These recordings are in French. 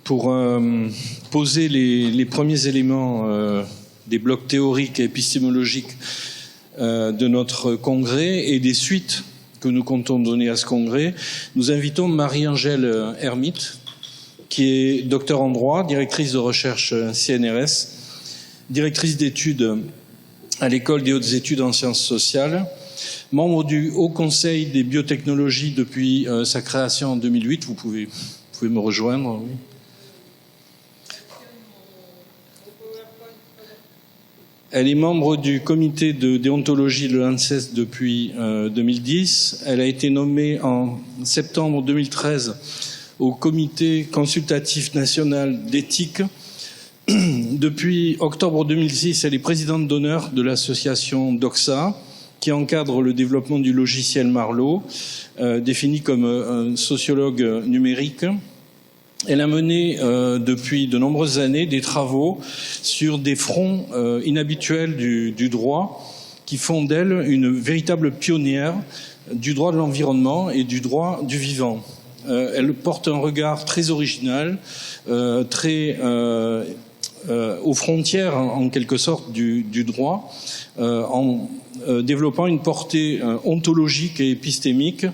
pour poser les premiers éléments des blocs théoriques et épistémologiques de notre congrès et des suites que nous comptons donner à ce congrès, nous invitons Marie-Angèle Hermite, qui est docteur en droit, directrice de recherche CNRS, directrice d'études à l'École des hautes études en sciences sociales, membre du Haut Conseil des biotechnologies depuis sa création en 2008. Vous pouvez me rejoindre. Oui. Elle est membre du comité de déontologie de l'ANSES depuis 2010. Elle a été nommée en septembre 2013 au comité consultatif national d'éthique. Depuis octobre 2006, elle est présidente d'honneur de l'association DOXA, qui encadre le développement du logiciel Marlowe, défini comme un sociologue numérique. Elle a mené depuis de nombreuses années des travaux sur des fronts inhabituels du droit qui font d'elle une véritable pionnière du droit de l'environnement et du droit du vivant. Elle porte un regard très original, très aux frontières en quelque sorte du droit, en développant une portée ontologique et épistémique,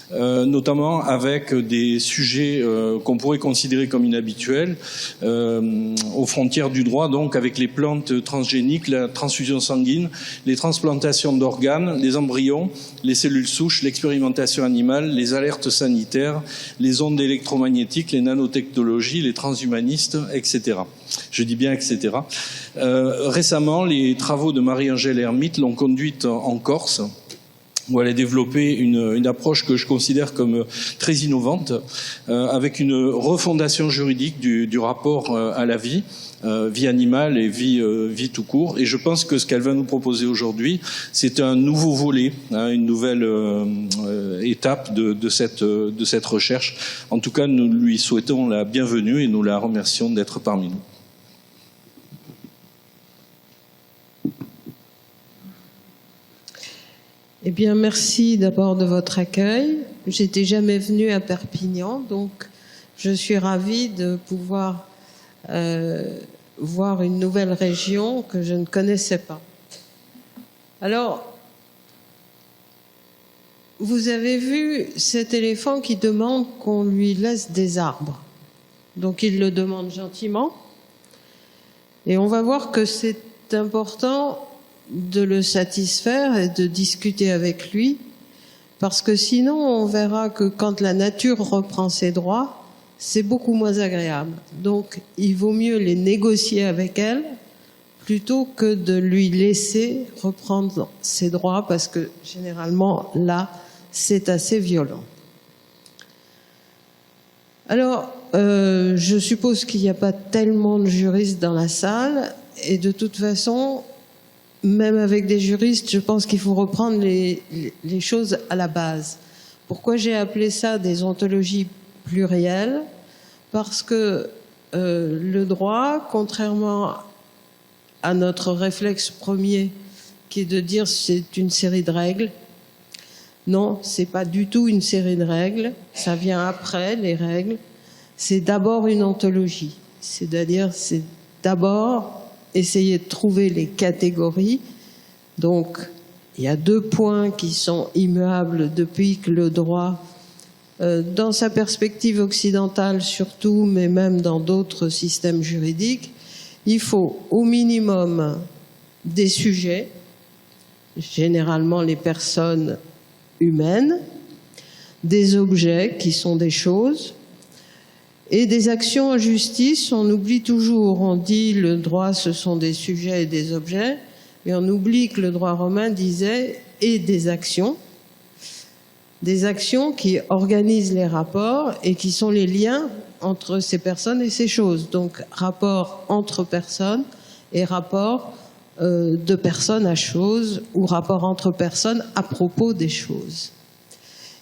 notamment avec des sujets qu'on pourrait considérer comme inhabituels, aux frontières du droit, donc avec les plantes transgéniques, la transfusion sanguine, les transplantations d'organes, les embryons, les cellules souches, l'expérimentation animale, les alertes sanitaires, les ondes électromagnétiques, les nanotechnologies, les transhumanistes, etc. Je dis bien etc. Récemment, les travaux de Marie-Angèle Hermite l'ont conduite en Corse, où elle a développé une approche que je considère comme très innovante, avec une refondation juridique du rapport à la vie, vie animale et vie tout court. Et je pense que ce qu'elle va nous proposer aujourd'hui, c'est un nouveau volet, une nouvelle étape de cette recherche. En tout cas, nous lui souhaitons la bienvenue et nous la remercions d'être parmi nous. Eh bien, merci d'abord de votre accueil. J'étais jamais venue à Perpignan, donc je suis ravie de pouvoir voir une nouvelle région que je ne connaissais pas. Alors, vous avez vu cet éléphant qui demande qu'on lui laisse des arbres. Donc, il le demande gentiment. Et on va voir que c'est important de le satisfaire et de discuter avec lui, parce que sinon on verra que quand la nature reprend ses droits, c'est beaucoup moins agréable. Donc il vaut mieux les négocier avec elle plutôt que de lui laisser reprendre ses droits, parce que généralement là c'est assez violent. Alors je suppose qu'il n'y a pas tellement de juristes dans la salle, et de toute façon, même avec des juristes, je pense qu'il faut reprendre les choses à la base. Pourquoi j'ai appelé ça des ontologies plurielles? Parce que le droit, contrairement à notre réflexe premier, qui est de dire c'est une série de règles, non, c'est pas du tout une série de règles, ça vient après, les règles. C'est d'abord une ontologie, c'est-à-dire c'est d'abord essayer de trouver les catégories. Donc, il y a 2 points qui sont immuables depuis que le droit, dans sa perspective occidentale surtout, mais même dans d'autres systèmes juridiques, il faut au minimum des sujets, généralement les personnes humaines, des objets qui sont des choses, et des actions en justice. On oublie toujours, on dit le droit ce sont des sujets et des objets, mais on oublie que le droit romain disait et des actions qui organisent les rapports et qui sont les liens entre ces personnes et ces choses. Donc rapport entre personnes et rapport de personnes à choses, ou rapport entre personnes à propos des choses.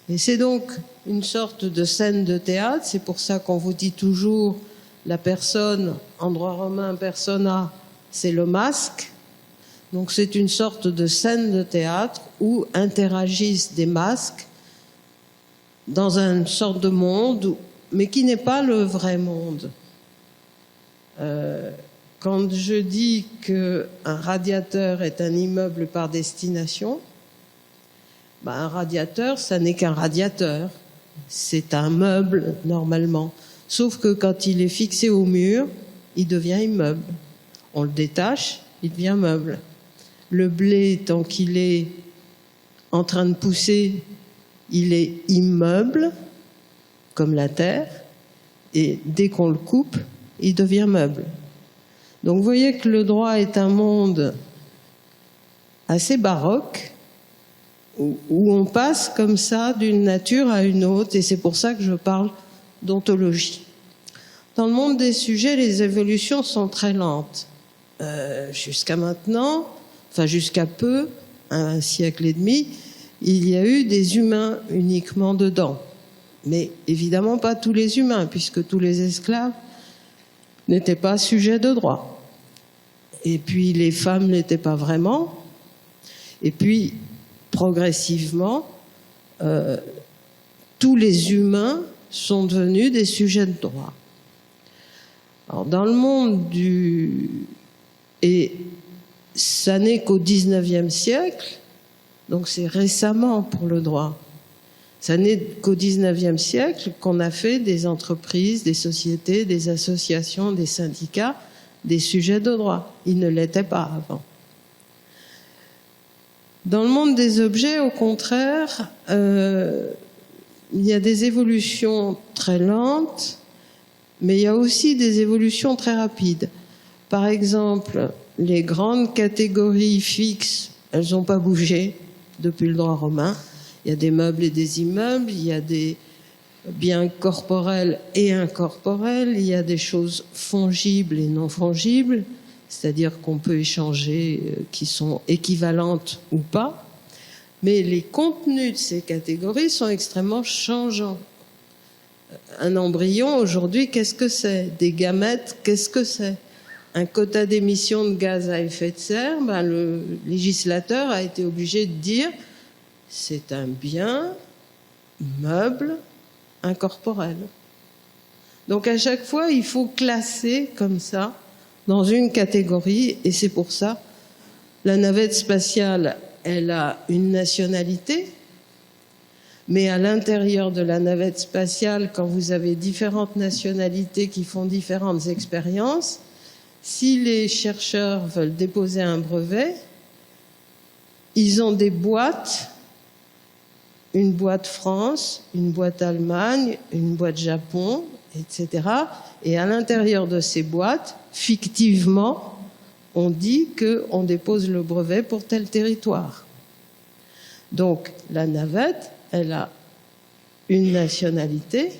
Et c'est donc une sorte de scène de théâtre. C'est pour ça qu'on vous dit toujours la personne, en droit romain, persona, c'est le masque. Donc c'est une sorte de scène de théâtre où interagissent des masques dans une sorte de monde, mais qui n'est pas le vrai monde. Quand je dis qu'un radiateur est un immeuble par destination, ben un radiateur, ça n'est qu'un radiateur. C'est un meuble, normalement. Sauf que quand il est fixé au mur, il devient immeuble. On le détache, il devient meuble. Le blé, tant qu'il est en train de pousser, il est immeuble, comme la terre, et dès qu'on le coupe, il devient meuble. Donc vous voyez que le droit est un monde assez baroque, où on passe comme ça d'une nature à une autre, et c'est pour ça que je parle d'ontologie. Dans le monde des sujets, les évolutions sont très lentes. Jusqu'à maintenant, enfin jusqu'à peu, un siècle et demi, il y a eu des humains uniquement dedans. Mais évidemment pas tous les humains, puisque tous les esclaves n'étaient pas sujets de droit. Et puis les femmes n'étaient pas vraiment. Et puis, progressivement, tous les humains sont devenus des sujets de droit. Alors, dans le monde et ça n'est qu'au XIXe siècle, donc c'est récemment pour le droit, ça n'est qu'au XIXe siècle qu'on a fait des entreprises, des sociétés, des associations, des syndicats, des sujets de droit. Ils ne l'étaient pas avant. Dans le monde des objets, au contraire, il y a des évolutions très lentes, mais il y a aussi des évolutions très rapides. Par exemple, les grandes catégories fixes, elles n'ont pas bougé depuis le droit romain. Il y a des meubles et des immeubles, il y a des biens corporels et incorporels, il y a des choses fongibles et non fongibles, c'est-à-dire qu'on peut échanger, qui sont équivalentes ou pas. Mais les contenus de ces catégories sont extrêmement changeants. Un embryon, aujourd'hui, qu'est-ce que c'est? Des gamètes, qu'est-ce que c'est? Un quota d'émissions de gaz à effet de serre, ben le législateur a été obligé de dire c'est un bien meuble incorporel. Donc à chaque fois, il faut classer comme ça dans une catégorie, et c'est pour ça la navette spatiale, elle a une nationalité, mais à l'intérieur de la navette spatiale, quand vous avez différentes nationalités qui font différentes expériences, si les chercheurs veulent déposer un brevet, ils ont des boîtes, une boîte France, une boîte Allemagne, une boîte Japon, etc. Et à l'intérieur de ces boîtes, fictivement, on dit qu'on dépose le brevet pour tel territoire. Donc la navette, elle a une nationalité,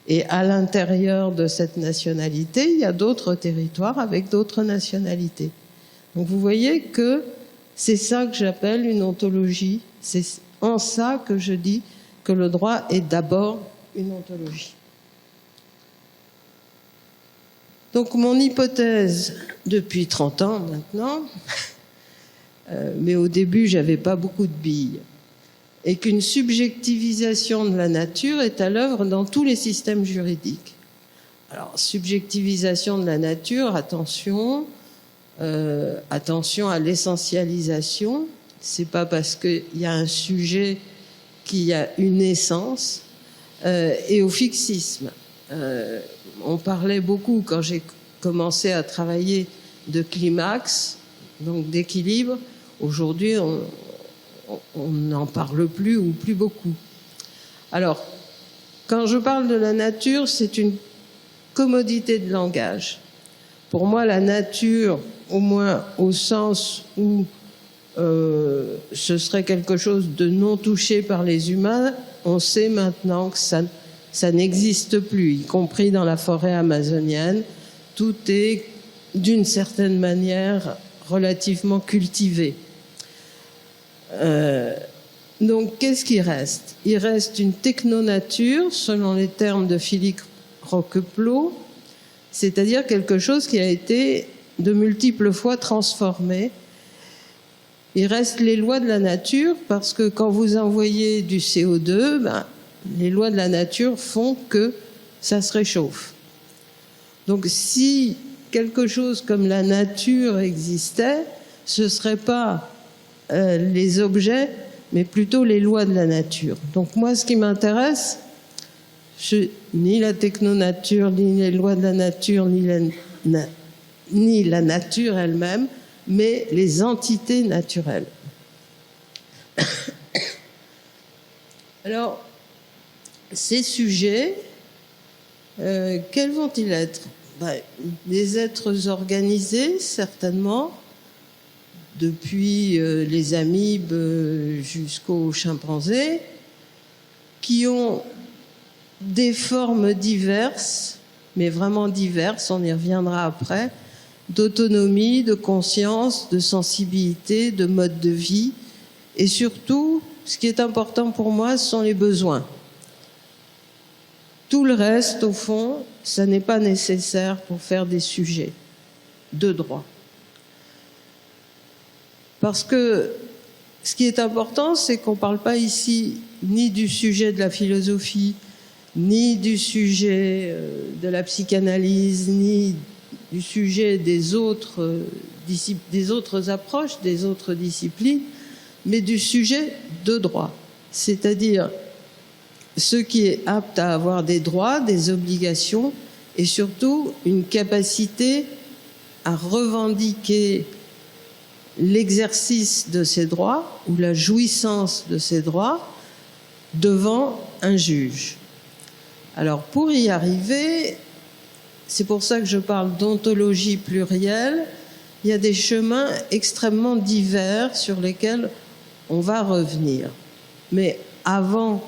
et à l'intérieur de cette nationalité, il y a d'autres territoires avec d'autres nationalités. Donc vous voyez que c'est ça que j'appelle une ontologie. C'est en ça que je dis que le droit est d'abord une ontologie. Donc mon hypothèse, depuis 30 ans maintenant, mais au début j'avais pas beaucoup de billes, est qu'une subjectivisation de la nature est à l'œuvre dans tous les systèmes juridiques. Alors, subjectivisation de la nature, attention à l'essentialisation. C'est pas parce qu'il y a un sujet qu'il y a une essence, et au fixisme. On parlait beaucoup, quand j'ai commencé à travailler, de climax, donc d'équilibre. Aujourd'hui, on n'en parle plus ou plus beaucoup. Alors, quand je parle de la nature, c'est une commodité de langage. Pour moi, la nature, au moins au sens où ce serait quelque chose de non touché par les humains, on sait maintenant que ça n'existe plus, y compris dans la forêt amazonienne. Tout est, d'une certaine manière, relativement cultivé. Donc, qu'est-ce qui reste? Il reste une technonature, selon les termes de Philippe Roqueplot, c'est-à-dire quelque chose qui a été de multiples fois transformé. Il reste les lois de la nature, parce que quand vous envoyez du CO2, ben, les lois de la nature font que ça se réchauffe. Donc si quelque chose comme la nature existait, ce ne serait pas les objets, mais plutôt les lois de la nature. Donc moi, ce qui m'intéresse, ni la technonature, ni les lois de la nature, ni la nature elle-même, mais les entités naturelles. Alors, ces sujets, quels vont-ils être? Des êtres organisés, certainement, depuis les amibes jusqu'aux chimpanzés, qui ont des formes diverses, mais vraiment diverses, on y reviendra après, d'autonomie, de conscience, de sensibilité, de mode de vie. Et surtout, ce qui est important pour moi, ce sont les besoins. Tout le reste, au fond, ça n'est pas nécessaire pour faire des sujets de droit. Parce que ce qui est important, c'est qu'on ne parle pas ici ni du sujet de la philosophie, ni du sujet de la psychanalyse, ni du sujet des autres approches, des autres disciplines, mais du sujet de droit. C'est-à-dire ce qui est apte à avoir des droits, des obligations et surtout une capacité à revendiquer l'exercice de ces droits ou la jouissance de ces droits devant un juge. Alors pour y arriver, c'est pour ça que je parle d'ontologie plurielle, il y a des chemins extrêmement divers sur lesquels on va revenir. Mais avant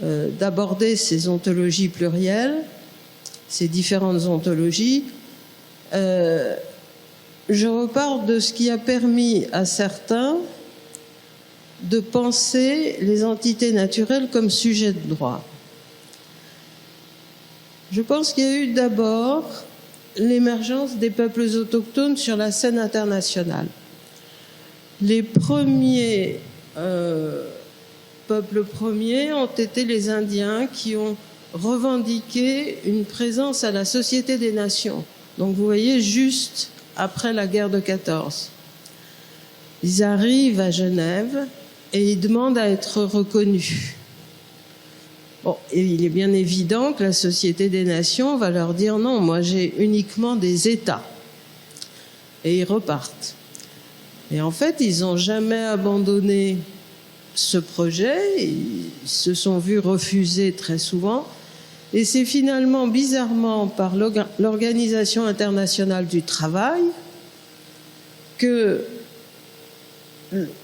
d'aborder ces ontologies plurielles, ces différentes ontologies, je repars de ce qui a permis à certains de penser les entités naturelles comme sujets de droit. Je pense qu'il y a eu d'abord l'émergence des peuples autochtones sur la scène internationale. Les premiers peuples premiers ont été les Indiens qui ont revendiqué une présence à la Société des Nations. Donc vous voyez, juste après la guerre de 14. Ils arrivent à Genève et ils demandent à être reconnus. Bon, et il est bien évident que la Société des Nations va leur dire non, moi j'ai uniquement des États. Et ils repartent. Et en fait, ils n'ont jamais abandonné ce projet, ils se sont vus refuser très souvent. Et c'est finalement, bizarrement, par l'Organisation internationale du travail que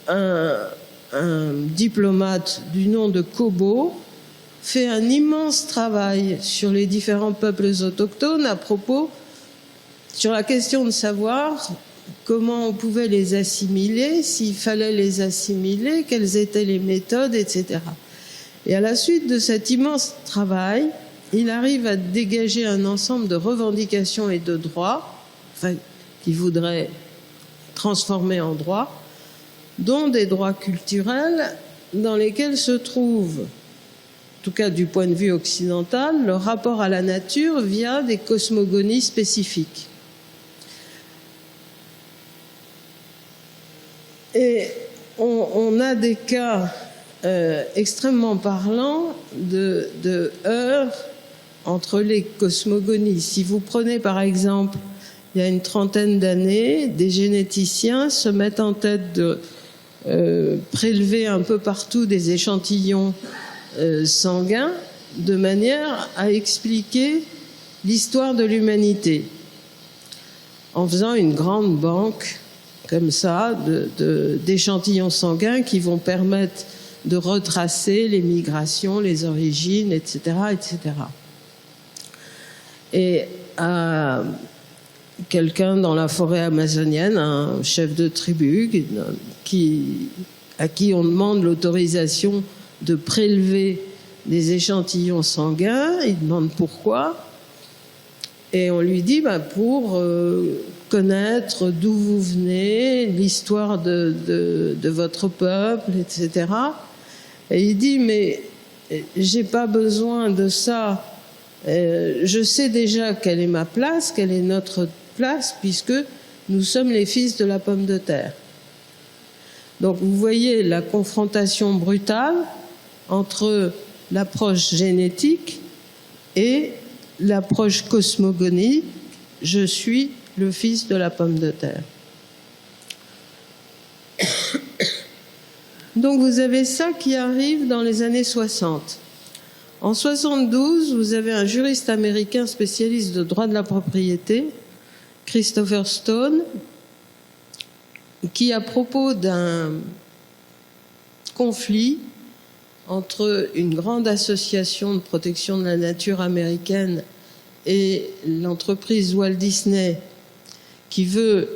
un diplomate du nom de Kobo fait un immense travail sur les différents peuples autochtones à propos, sur la question de savoir comment on pouvait les assimiler, s'il fallait les assimiler, quelles étaient les méthodes, etc. Et à la suite de cet immense travail, il arrive à dégager un ensemble de revendications et de droits, enfin, qu'il voudrait transformer en droits, dont des droits culturels dans lesquels se trouve, en tout cas du point de vue occidental, le rapport à la nature via des cosmogonies spécifiques. Et on a des cas extrêmement parlants de heurts entre les cosmogonies. Si vous prenez par exemple, il y a une trentaine d'années, des généticiens se mettent en tête de prélever un peu partout des échantillons sanguins de manière à expliquer l'histoire de l'humanité en faisant une grande banque comme ça d'échantillons sanguins qui vont permettre de retracer les migrations, les origines, etc., etc. Et à quelqu'un dans la forêt amazonienne, un chef de tribu, à qui on demande l'autorisation de prélever des échantillons sanguins, il demande pourquoi, et on lui dit pour connaître d'où vous venez, l'histoire de votre peuple, etc. Et il dit mais j'ai pas besoin de ça. Je sais déjà quelle est ma place, quelle est notre place puisque nous sommes les fils de la pomme de terre. Donc vous voyez la confrontation brutale entre l'approche génétique et l'approche cosmogonique, je suis le fils de la pomme de terre. Donc vous avez ça qui arrive dans les années 60. En 72, vous avez un juriste américain spécialiste de droit de la propriété, Christopher Stone, qui, à propos d'un conflit entre une grande association de protection de la nature américaine et l'entreprise Walt Disney, qui veut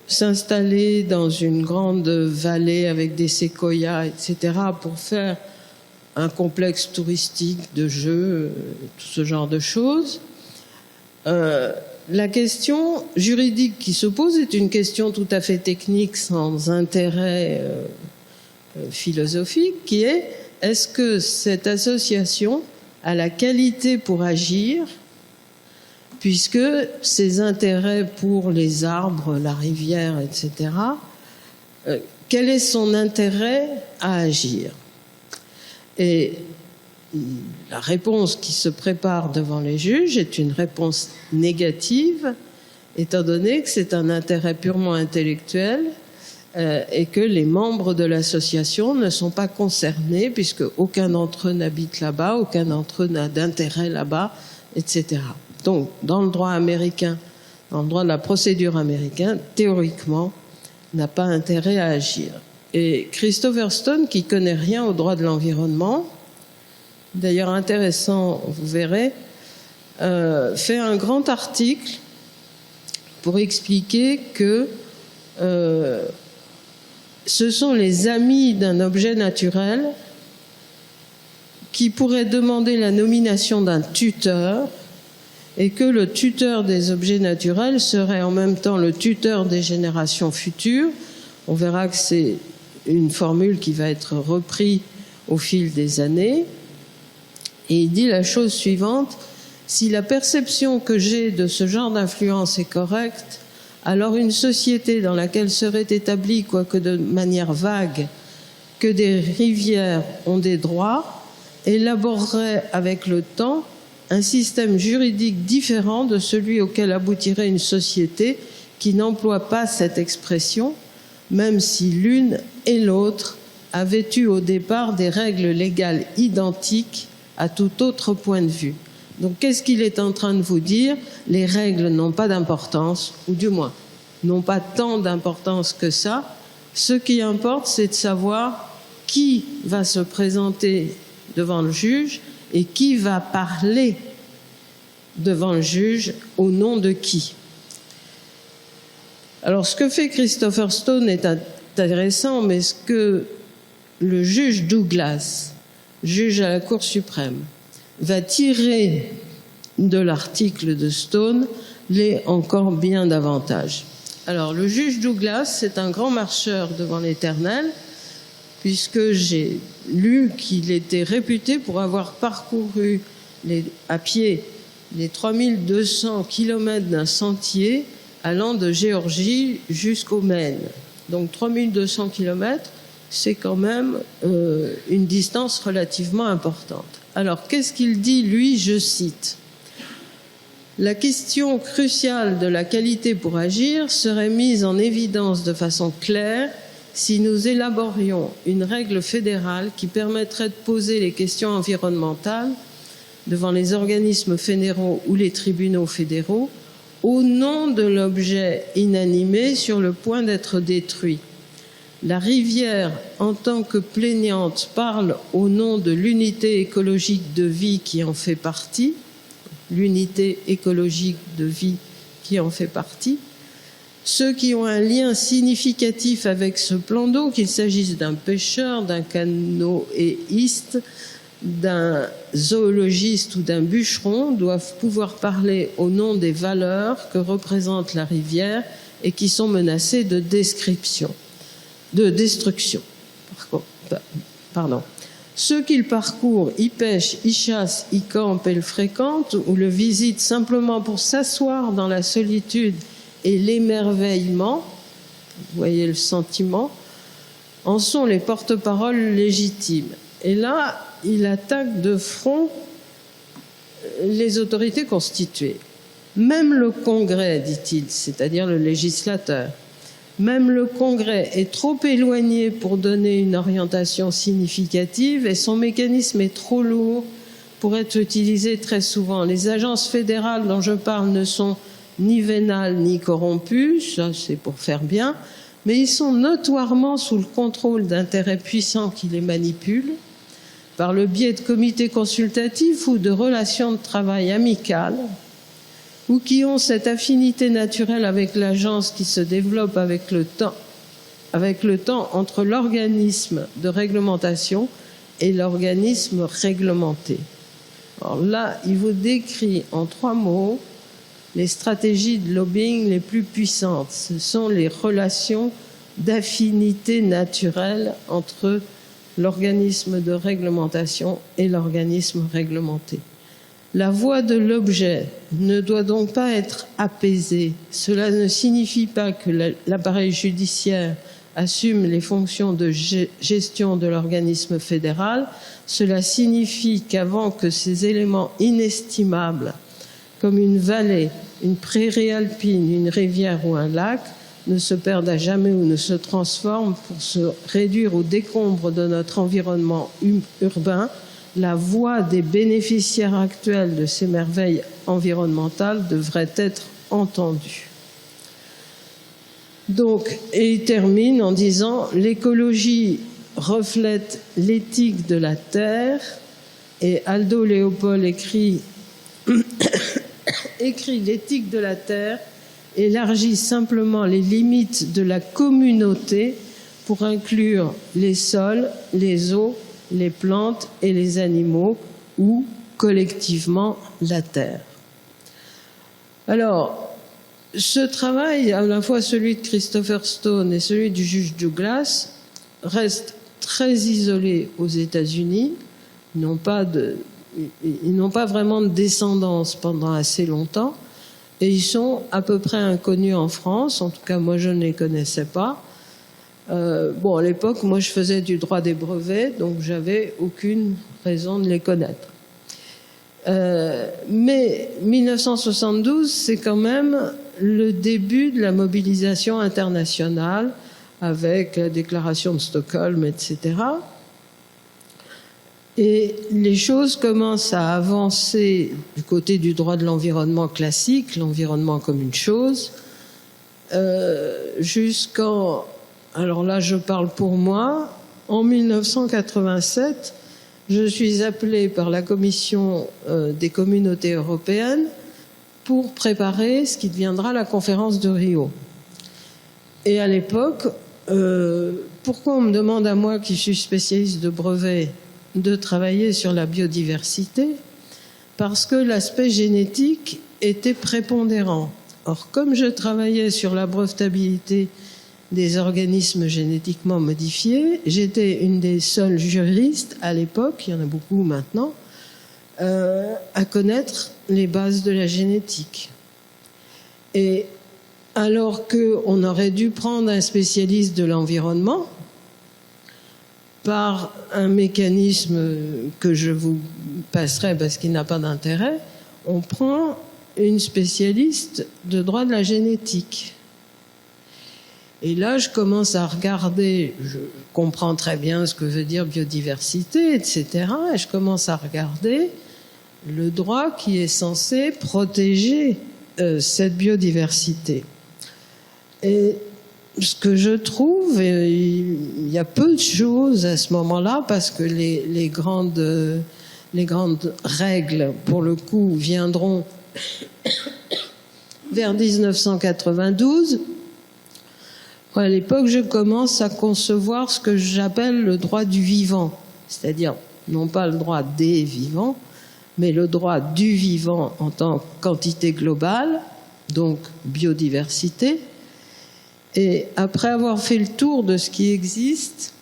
s'installer dans une grande vallée avec des séquoias, etc., pour faire un complexe touristique de jeux, tout ce genre de choses. La question juridique qui se pose est une question tout à fait technique, sans intérêt philosophique, qui est: est-ce que cette association a la qualité pour agir, puisque ses intérêts pour les arbres, la rivière, etc., quel est son intérêt à agir? Et la réponse qui se prépare devant les juges est une réponse négative, étant donné que c'est un intérêt purement intellectuel et que les membres de l'association ne sont pas concernés, puisque aucun d'entre eux n'habite là-bas, aucun d'entre eux n'a d'intérêt là-bas, etc. Donc, dans le droit américain, dans le droit de la procédure américain, théoriquement, n'a pas intérêt à agir. Et Christopher Stone, qui connaît rien au droit de l'environnement, d'ailleurs intéressant, vous verrez, fait un grand article pour expliquer que ce sont les amis d'un objet naturel qui pourraient demander la nomination d'un tuteur, et que le tuteur des objets naturels serait en même temps le tuteur des générations futures. On verra que c'est une formule qui va être reprise au fil des années. Et il dit la chose suivante: si la perception que j'ai de ce genre d'influence est correcte, alors une société dans laquelle serait établi, quoique de manière vague, que des rivières ont des droits, élaborerait avec le temps un système juridique différent de celui auquel aboutirait une société qui n'emploie pas cette expression, même si l'une et l'autre avaient eu au départ des règles légales identiques à tout autre point de vue. Donc qu'est-ce qu'il est en train de vous dire? Les règles n'ont pas d'importance, ou du moins n'ont pas tant d'importance que ça. Ce qui importe, c'est de savoir qui va se présenter devant le juge et qui va parler devant le juge au nom de qui. Alors ce que fait Christopher Stone est intéressant, mais ce que le juge Douglas, juge à la Cour suprême, va tirer de l'article de Stone l'est encore bien davantage. Alors le juge Douglas, c'est un grand marcheur devant l'Éternel, puisque j'ai lu qu'il était réputé pour avoir parcouru à pied les 3200 kilomètres d'un sentier allant de Géorgie jusqu'au Maine. Donc 3200 kilomètres, c'est quand même une distance relativement importante. Alors qu'est-ce qu'il dit, lui? Je cite: la question cruciale de la qualité pour agir serait mise en évidence de façon claire si nous élaborions une règle fédérale qui permettrait de poser les questions environnementales devant les organismes fédéraux ou les tribunaux fédéraux au nom de l'objet inanimé sur le point d'être détruit. La rivière, en tant que plaignante, parle au nom de l'unité écologique de vie qui en fait partie, l'unité écologique de vie qui en fait partie. Ceux qui ont un lien significatif avec ce plan d'eau, qu'il s'agisse d'un pêcheur, d'un canoïste, d'un zoologiste ou d'un bûcheron, doivent pouvoir parler au nom des valeurs que représente la rivière et qui sont menacées de destruction. Pardon. Ceux qui le parcourent, y pêchent, y chassent, y campent et le fréquentent, ou le visitent simplement pour s'asseoir dans la solitude et l'émerveillement, vous voyez le sentiment, en sont les porte-paroles légitimes. Et là, il attaque de front les autorités constituées. Même le Congrès, dit-il, c'est-à-dire le législateur, même le Congrès est trop éloigné pour donner une orientation significative et son mécanisme est trop lourd pour être utilisé très souvent. Les agences fédérales dont je parle ne sont ni vénales ni corrompues, ça c'est pour faire bien, mais ils sont notoirement sous le contrôle d'intérêts puissants qui les manipulent par le biais de comités consultatifs ou de relations de travail amicales, ou qui ont cette affinité naturelle avec l'agence qui se développe avec le temps entre l'organisme de réglementation et l'organisme réglementé. Alors là, il vous décrit en 3 mots les stratégies de lobbying les plus puissantes. Ce sont les relations d'affinité naturelle entre l'organisme de réglementation et l'organisme réglementé. La voix de l'objet ne doit donc pas être apaisée. Cela ne signifie pas que l'appareil judiciaire assume les fonctions de gestion de l'organisme fédéral. Cela signifie qu'avant que ces éléments inestimables, comme une vallée, une prairie alpine, une rivière ou un lac, ne se perdent à jamais ou ne se transforment pour se réduire au décombre de notre environnement urbain, la voix des bénéficiaires actuels de ces merveilles environnementales devrait être entendue. Donc, et il termine en disant « L'écologie reflète l'éthique de la Terre » et Aldo Leopold écrit « L'éthique de la Terre élargit simplement les limites de la communauté pour inclure les sols, les eaux, les plantes et les animaux, ou collectivement la Terre. » Alors, ce travail, à la fois celui de Christopher Stone et celui du juge Douglas, reste très isolé aux États-Unis. Ils n'ont pas vraiment de descendance pendant assez longtemps, et ils sont à peu près inconnus en France. En tout cas, moi, je ne les connaissais pas. À l'époque, moi, je faisais du droit des brevets, donc j'avais aucune raison de les connaître. Mais 1972, c'est quand même le début de la mobilisation internationale avec la déclaration de Stockholm, etc. Et les choses commencent à avancer du côté du droit de l'environnement classique, l'environnement comme une chose, jusqu'en... Alors là, je parle pour moi. En 1987, je suis appelée par la Commission des communautés européennes pour préparer ce qui deviendra la conférence de Rio. Et à l'époque, pourquoi on me demande à moi, qui suis spécialiste de brevets, de travailler sur la biodiversité? Parce que l'aspect génétique était prépondérant. Or, comme je travaillais sur la brevetabilité des organismes génétiquement modifiés, j'étais une des seules juristes à l'époque, il y en a beaucoup maintenant, à connaître les bases de la génétique. Et alors qu'on aurait dû prendre un spécialiste de l'environnement, par un mécanisme que je vous passerai parce qu'il n'a pas d'intérêt, on prend une spécialiste de droit de la génétique. Et là, je commence à regarder, je comprends très bien ce que veut dire biodiversité, etc. Et je commence à regarder le droit qui est censé protéger cette biodiversité. Et ce que je trouve, il y a peu de choses à ce moment-là, parce que les grandes règles, pour le coup, viendront vers 1992. À l'époque, je commence à concevoir ce que j'appelle le droit du vivant, c'est-à-dire non pas le droit des vivants, mais le droit du vivant en tant qu'entité globale, donc biodiversité. Et après avoir fait le tour de ce qui existe,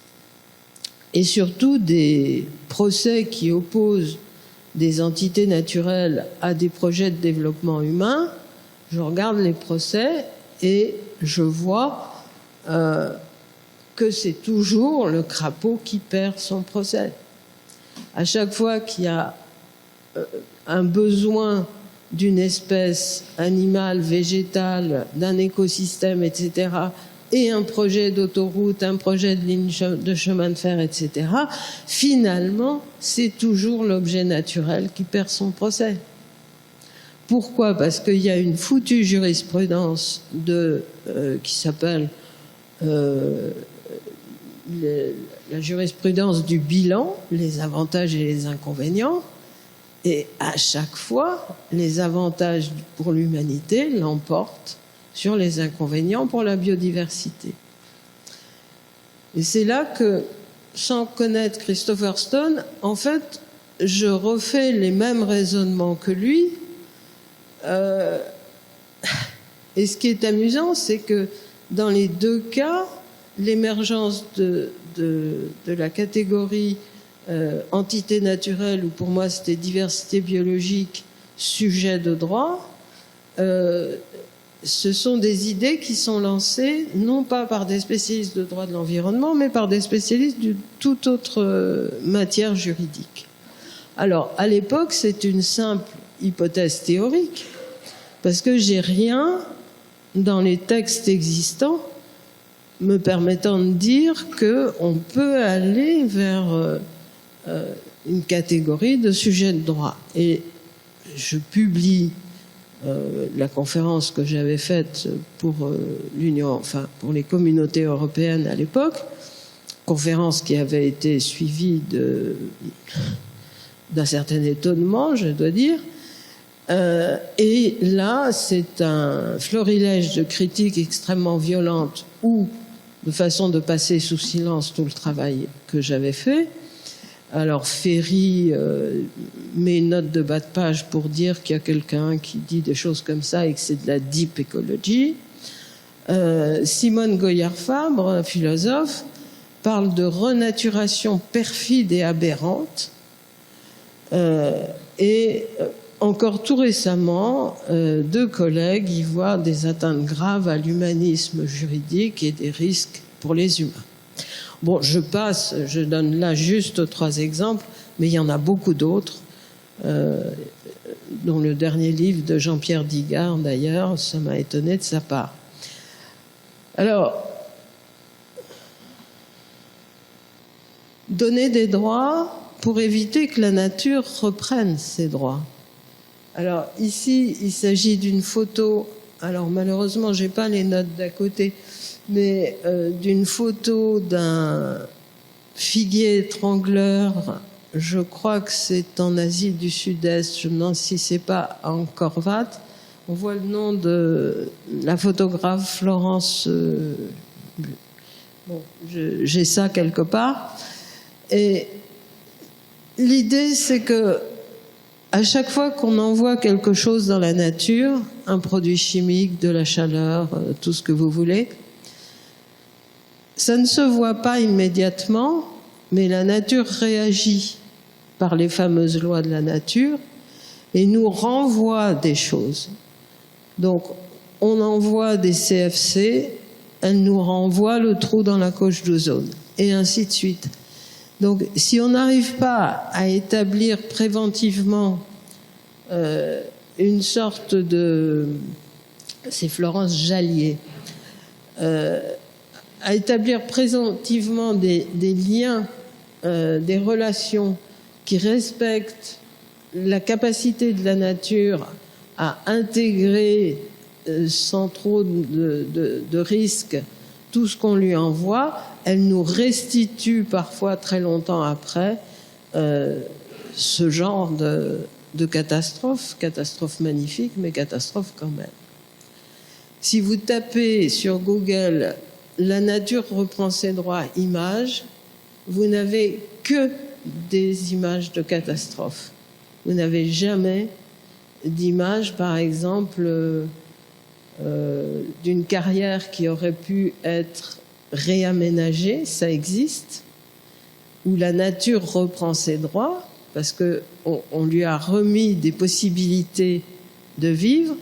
et surtout des procès qui opposent des entités naturelles à des projets de développement humain, je regarde les procès et je vois que c'est toujours le crapaud qui perd son procès. À chaque fois qu'il y a un besoin d'une espèce animale, végétale, d'un écosystème, etc., et un projet d'autoroute, un projet de ligne de chemin de fer, etc., finalement, c'est toujours l'objet naturel qui perd son procès. Pourquoi ? Parce qu'il y a une foutue jurisprudence qui s'appelle la jurisprudence du bilan, les avantages et les inconvénients, et à chaque fois, les avantages pour l'humanité l'emportent sur les inconvénients pour la biodiversité. Et c'est là que, sans connaître Christopher Stone, en fait, je refais les mêmes raisonnements que lui. Et ce qui est amusant, c'est que dans les deux cas, l'émergence de la catégorie entité naturelle, ou pour moi c'était diversité biologique, sujet de droit, ce sont des idées qui sont lancées non pas par des spécialistes de droit de l'environnement, mais par des spécialistes de toute autre matière juridique. Alors, à l'époque, c'est une simple hypothèse théorique, parce que j'ai rien dans les textes existants me permettant de dire qu'on peut aller vers une catégorie de sujets de droit. Et je publie la conférence que j'avais faite pour pour les communautés européennes à l'époque, conférence qui avait été suivie d'un certain étonnement, je dois dire. Et là, c'est un florilège de critiques extrêmement violentes ou de façon de passer sous silence tout le travail que j'avais fait. Alors Ferry met une note de bas de page pour dire qu'il y a quelqu'un qui dit des choses comme ça et que c'est de la deep ecology. Simone Goyard-Fabre, philosophe, parle de renaturation perfide et aberrante. Encore tout récemment, deux collègues y voient des atteintes graves à l'humanisme juridique et des risques pour les humains. Bon, je donne là juste 3 exemples, mais il y en a beaucoup d'autres, dont le dernier livre de Jean-Pierre Digard, d'ailleurs, ça m'a étonné de sa part. Alors, donner des droits pour éviter que la nature reprenne ses droits. Alors, ici, il s'agit d'une photo, alors malheureusement, j'ai pas les notes d'à côté, mais d'une photo d'un figuier étrangleur, je crois que c'est en Asie du Sud-Est, je me demande si c'est pas à Angkor Wat. On voit le nom de la photographe Florence. Bon, j'ai ça quelque part. Et l'idée, c'est que à chaque fois qu'on envoie quelque chose dans la nature, un produit chimique, de la chaleur, tout ce que vous voulez, ça ne se voit pas immédiatement, mais la nature réagit par les fameuses lois de la nature et nous renvoie des choses. Donc, on envoie des CFC, elle nous renvoie le trou dans la couche d'ozone, et ainsi de suite. Donc, si on n'arrive pas à établir préventivement une sorte de... C'est Florence Jallier. À établir préventivement des liens, des relations qui respectent la capacité de la nature à intégrer sans trop de risques tout ce qu'on lui envoie, elle nous restitue parfois très longtemps après ce genre de catastrophe magnifique, mais catastrophe quand même. Si vous tapez sur Google « La nature reprend ses droits images », vous n'avez que des images de catastrophes. Vous n'avez jamais d'images, par exemple, d'une carrière qui aurait pu être réaménagée, ça existe, où la nature reprend ses droits, parce qu'on lui a remis des possibilités de vivre,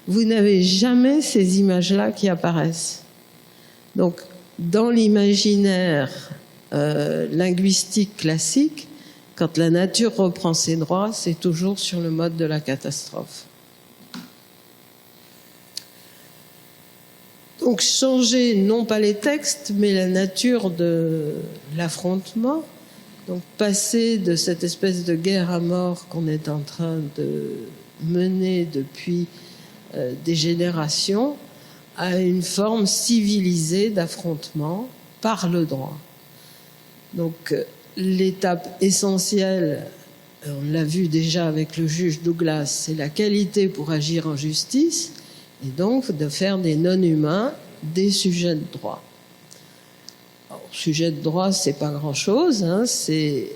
vous n'avez jamais ces images-là qui apparaissent. Donc, dans l'imaginaire linguistique classique, quand la nature reprend ses droits, c'est toujours sur le mode de la catastrophe. Donc, changer non pas les textes, mais la nature de l'affrontement. Donc, passer de cette espèce de guerre à mort qu'on est en train de mener depuis des générations à une forme civilisée d'affrontement par le droit. Donc, l'étape essentielle, on l'a vu déjà avec le juge Douglas, c'est la qualité pour agir en justice, et donc de faire des non-humains des sujets de droit. Alors, sujet de droit, c'est pas grand-chose, hein, c'est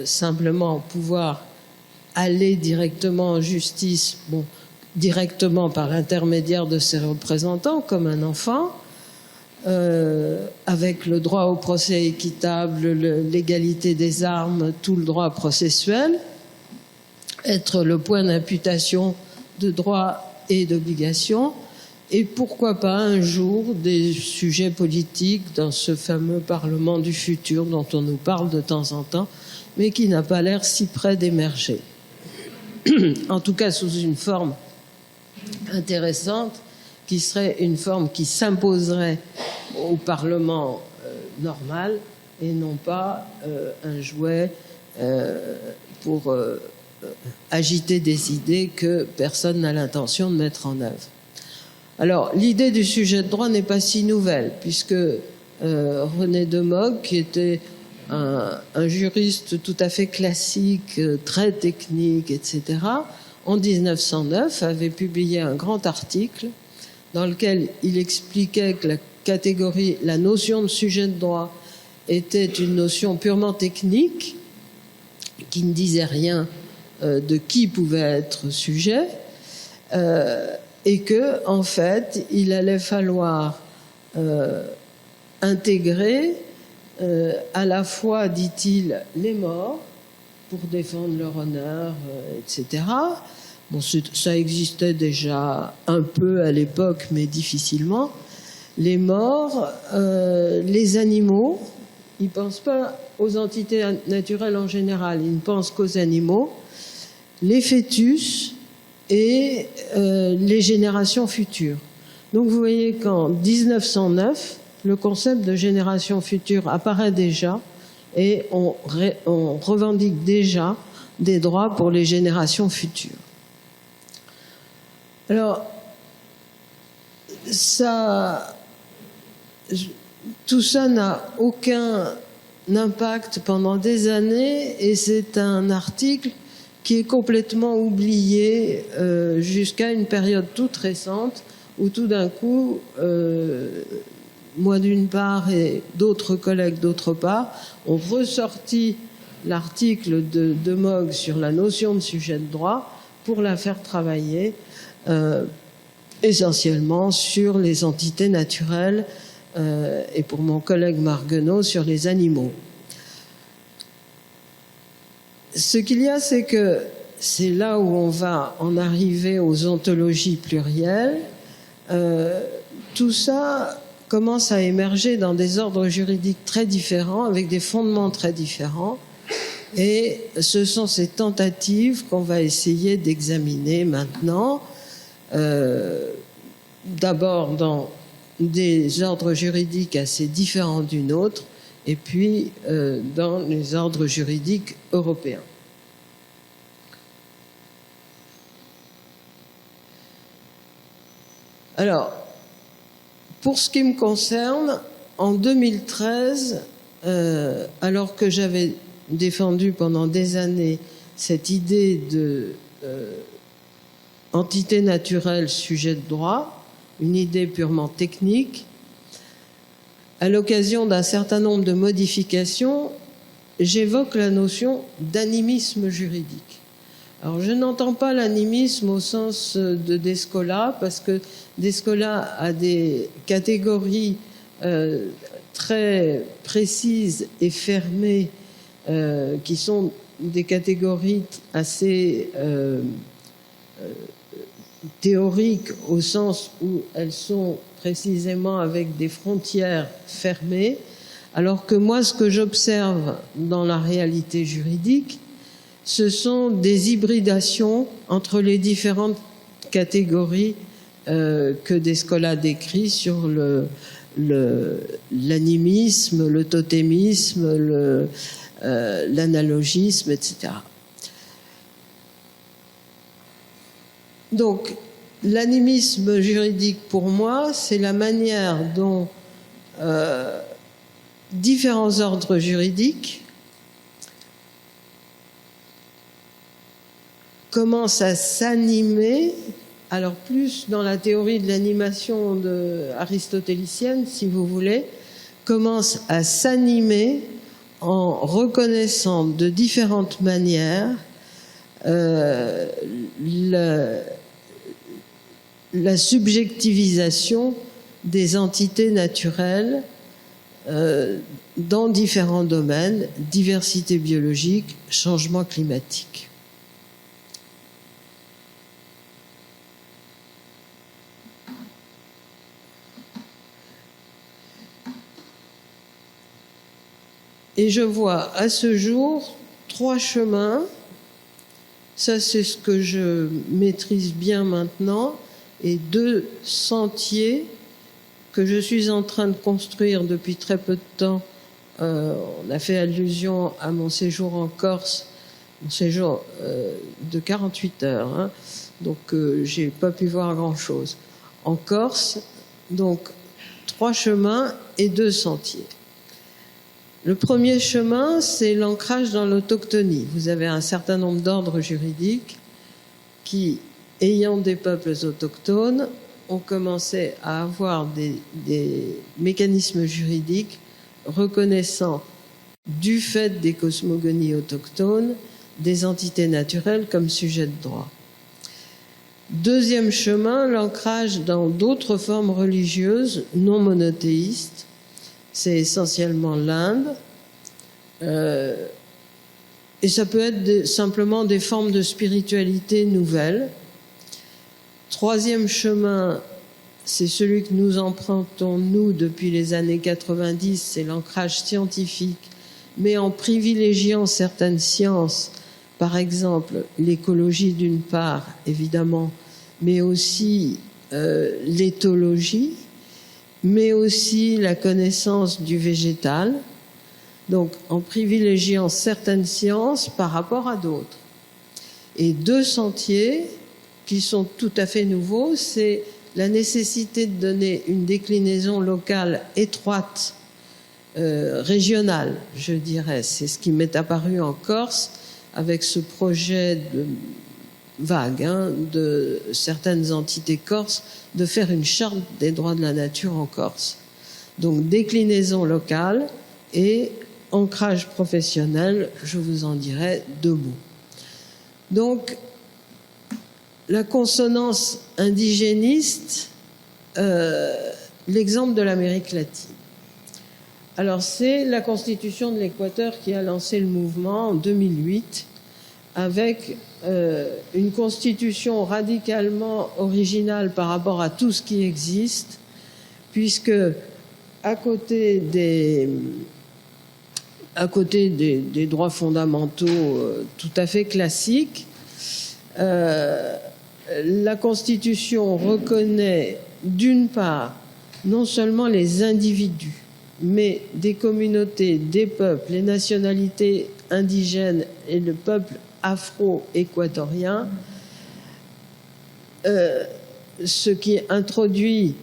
simplement pouvoir aller directement en justice, bon, directement par l'intermédiaire de ses représentants, comme un enfant, avec le droit au procès équitable, l'égalité des armes, tout le droit processuel, être le point d'imputation de droits et d'obligations, et pourquoi pas un jour des sujets politiques dans ce fameux Parlement du futur dont on nous parle de temps en temps, mais qui n'a pas l'air si près d'émerger. En tout cas, sous une forme intéressante, qui serait une forme qui s'imposerait au Parlement normal et non pas un jouet pour agiter des idées que personne n'a l'intention de mettre en œuvre. Alors, l'idée du sujet de droit n'est pas si nouvelle, puisque René de Mogh, qui était un juriste tout à fait classique, très technique, etc., en 1909, avait publié un grand article dans lequel il expliquait que la notion de sujet de droit était une notion purement technique, qui ne disait rien de qui pouvait être sujet, et que, en fait, il allait falloir intégrer à la fois, dit-il, les morts pour défendre leur honneur, etc. Bon, ça existait déjà un peu à l'époque, mais difficilement. Les morts, les animaux, ils ne pensent pas aux entités naturelles en général, ils ne pensent qu'aux animaux, les fœtus et les générations futures. Donc vous voyez qu'en 1909, le concept de génération future apparaît déjà et on revendique déjà des droits pour les générations futures. Alors, tout ça n'a aucun impact pendant des années et c'est un article qui est complètement oublié jusqu'à une période toute récente où tout d'un coup, moi d'une part et d'autres collègues d'autre part, ont ressorti l'article de Mogh sur la notion de sujet de droit pour la faire travailler essentiellement sur les entités naturelles et pour mon collègue Marguenot sur les animaux. Ce qu'il y a, c'est que c'est là où on va en arriver aux ontologies plurielles. Tout ça commence à émerger dans des ordres juridiques très différents, avec des fondements très différents. Et ce sont ces tentatives qu'on va essayer d'examiner maintenant, d'abord dans des ordres juridiques assez différents d'une autre, et puis dans les ordres juridiques européens. Alors, pour ce qui me concerne, en 2013, alors que j'avais défendu pendant des années cette idée de entité naturelle sujet de droit, une idée purement technique, à l'occasion d'un certain nombre de modifications, j'évoque la notion d'animisme juridique. Alors, je n'entends pas l'animisme au sens de Descola, parce que Descola a des catégories très précises et fermées, qui sont des catégories assez théoriques au sens où elles sont précisément avec des frontières fermées, alors que moi, ce que j'observe dans la réalité juridique, ce sont des hybridations entre les différentes catégories que Descola décrit sur l'animisme, le totémisme, l'analogisme, etc. Donc, l'animisme juridique, pour moi, c'est la manière dont différents ordres juridiques commencent à s'animer, alors plus dans la théorie de l'animation aristotélicienne, si vous voulez, commencent à s'animer en reconnaissant de différentes manières la subjectivisation des entités naturelles dans différents domaines, diversité biologique, changement climatique. Et je vois à ce jour 3 chemins. Ça, c'est ce que je maîtrise bien maintenant, et 2 sentiers que je suis en train de construire depuis très peu de temps. On a fait allusion à mon séjour en Corse, mon séjour de 48 heures, hein, donc j'ai pas pu voir grand-chose. En Corse, donc 3 chemins et 2 sentiers. Le premier chemin, c'est l'ancrage dans l'autochtonie. Vous avez un certain nombre d'ordres juridiques qui, ayant des peuples autochtones, ont commencé à avoir des mécanismes juridiques reconnaissant, du fait des cosmogonies autochtones, des entités naturelles comme sujets de droit. Deuxième chemin, l'ancrage dans d'autres formes religieuses non monothéistes. C'est essentiellement l'Inde. Et ça peut être simplement des formes de spiritualité nouvelles. Troisième chemin, c'est celui que nous empruntons, nous, depuis les années 90, c'est l'ancrage scientifique, mais en privilégiant certaines sciences, par exemple l'écologie d'une part, évidemment, mais aussi l'éthologie, mais aussi la connaissance du végétal, donc en privilégiant certaines sciences par rapport à d'autres. Et 2 sentiers qui sont tout à fait nouveaux, c'est la nécessité de donner une déclinaison locale étroite, régionale, je dirais. C'est ce qui m'est apparu en Corse avec ce projet vague de certaines entités corses de faire une charte des droits de la nature en Corse. Donc déclinaison locale et ancrage professionnel, je vous en dirai 2 mots. Donc la consonance indigéniste, l'exemple de l'Amérique latine. Alors c'est la Constitution de l'Équateur qui a lancé le mouvement en 2008 avec une constitution radicalement originale par rapport à tout ce qui existe, puisque à côté des droits fondamentaux tout à fait classiques, la Constitution reconnaît d'une part non seulement les individus, mais des communautés, des peuples, les nationalités indigènes et le peuple afro-équatorien, ce qui introduit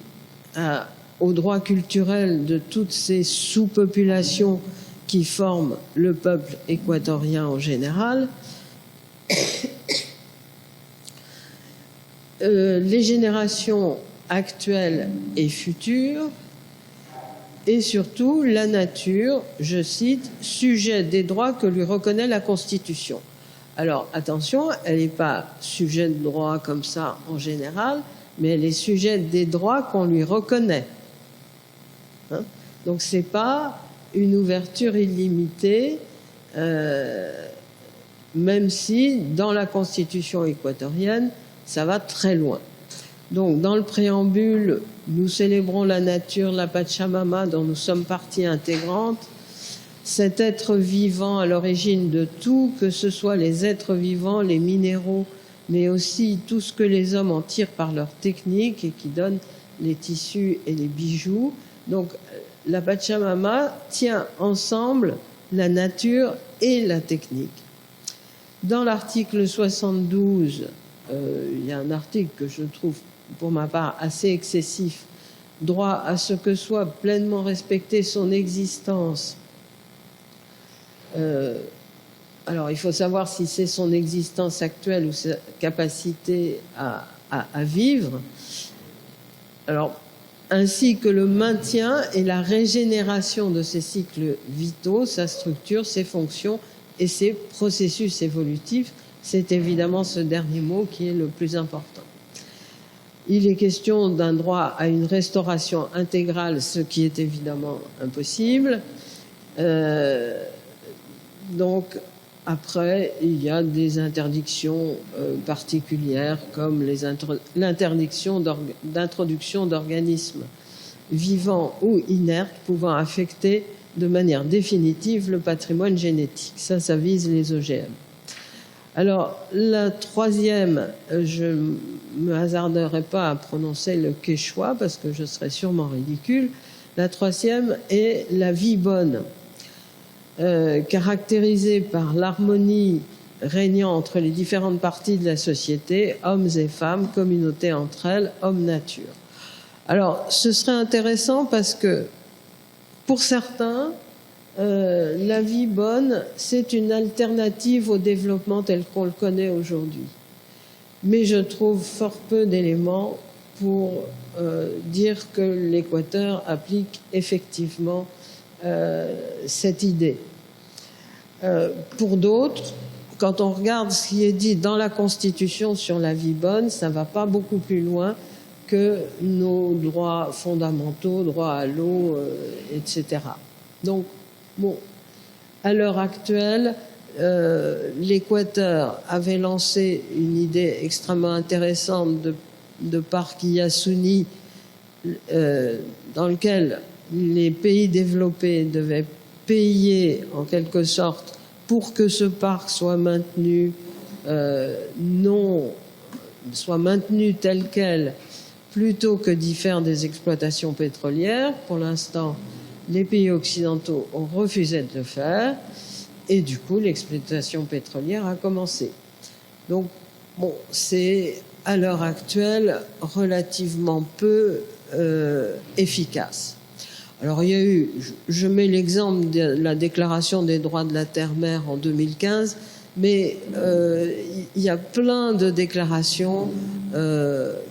au droit culturel de toutes ces sous-populations qui forment le peuple équatorien en général, les générations actuelles et futures, et surtout la nature, je cite, sujet des droits que lui reconnaît la Constitution. Alors attention, elle n'est pas sujet de droit comme ça en général, mais elle est sujet des droits qu'on lui reconnaît. Donc c'est pas une ouverture illimitée, même si dans la Constitution équatorienne, ça va très loin. Donc, dans le préambule, nous célébrons la nature, la Pachamama, dont nous sommes partie intégrante. Cet être vivant à l'origine de tout, que ce soit les êtres vivants, les minéraux, mais aussi tout ce que les hommes en tirent par leur technique et qui donne les tissus et les bijoux. Donc, la Pachamama tient ensemble la nature et la technique. Dans l'article 72, il y a un article que je trouve, pour ma part, assez excessif, droit à ce que soit pleinement respectée son existence. Alors, il faut savoir si c'est son existence actuelle ou sa capacité à vivre. Alors, ainsi que le maintien et la régénération de ses cycles vitaux, sa structure, ses fonctions et ses processus évolutifs. C'est évidemment ce dernier mot qui est le plus important. Il est question d'un droit à une restauration intégrale, ce qui est évidemment impossible. Donc, après, il y a des interdictions particulières, comme l'interdiction d'introduction d'organismes vivants ou inertes pouvant affecter de manière définitive le patrimoine génétique. Ça vise les OGM. Alors, la troisième, je ne me hasarderai pas à prononcer le quechua parce que je serais sûrement ridicule. La troisième est la vie bonne, caractérisée par l'harmonie régnant entre les différentes parties de la société, hommes et femmes, communautés entre elles, homme-nature. Alors, ce serait intéressant parce que, pour certains, la vie bonne, c'est une alternative au développement tel qu'on le connaît aujourd'hui. Mais je trouve fort peu d'éléments pour dire que l'Équateur applique effectivement cette idée. Pour d'autres, quand on regarde ce qui est dit dans la Constitution sur la vie bonne, ça ne va pas beaucoup plus loin que nos droits fondamentaux, droit à l'eau, etc. Donc, bon, à l'heure actuelle, l'Équateur avait lancé une idée extrêmement intéressante de parc Yasuni, dans lequel les pays développés devaient payer en quelque sorte pour que ce parc soit maintenu, soit maintenu tel quel, plutôt que d'y faire des exploitations pétrolières. Pour l'instant, les pays occidentaux ont refusé de le faire et du coup l'exploitation pétrolière a commencé. Donc bon, c'est à l'heure actuelle relativement peu efficace. Alors il y a eu, je mets l'exemple de la déclaration des droits de la terre-mer en 2015, mais il y a plein de déclarations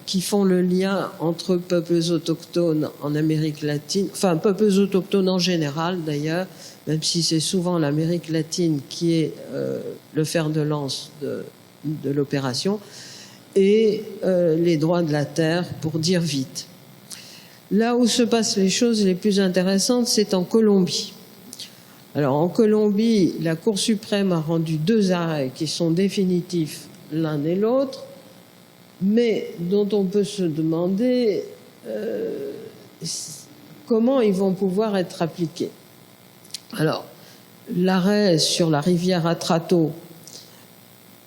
qui font le lien entre peuples autochtones en Amérique latine, enfin peuples autochtones en général d'ailleurs, même si c'est souvent l'Amérique latine qui est le fer de lance de l'opération, et les droits de la terre, pour dire vite. Là où se passent les choses les plus intéressantes, c'est en Colombie. Alors en Colombie, la Cour suprême a rendu 2 arrêts qui sont définitifs l'un et l'autre, mais dont on peut se demander comment ils vont pouvoir être appliqués. Alors, l'arrêt sur la rivière Atrato,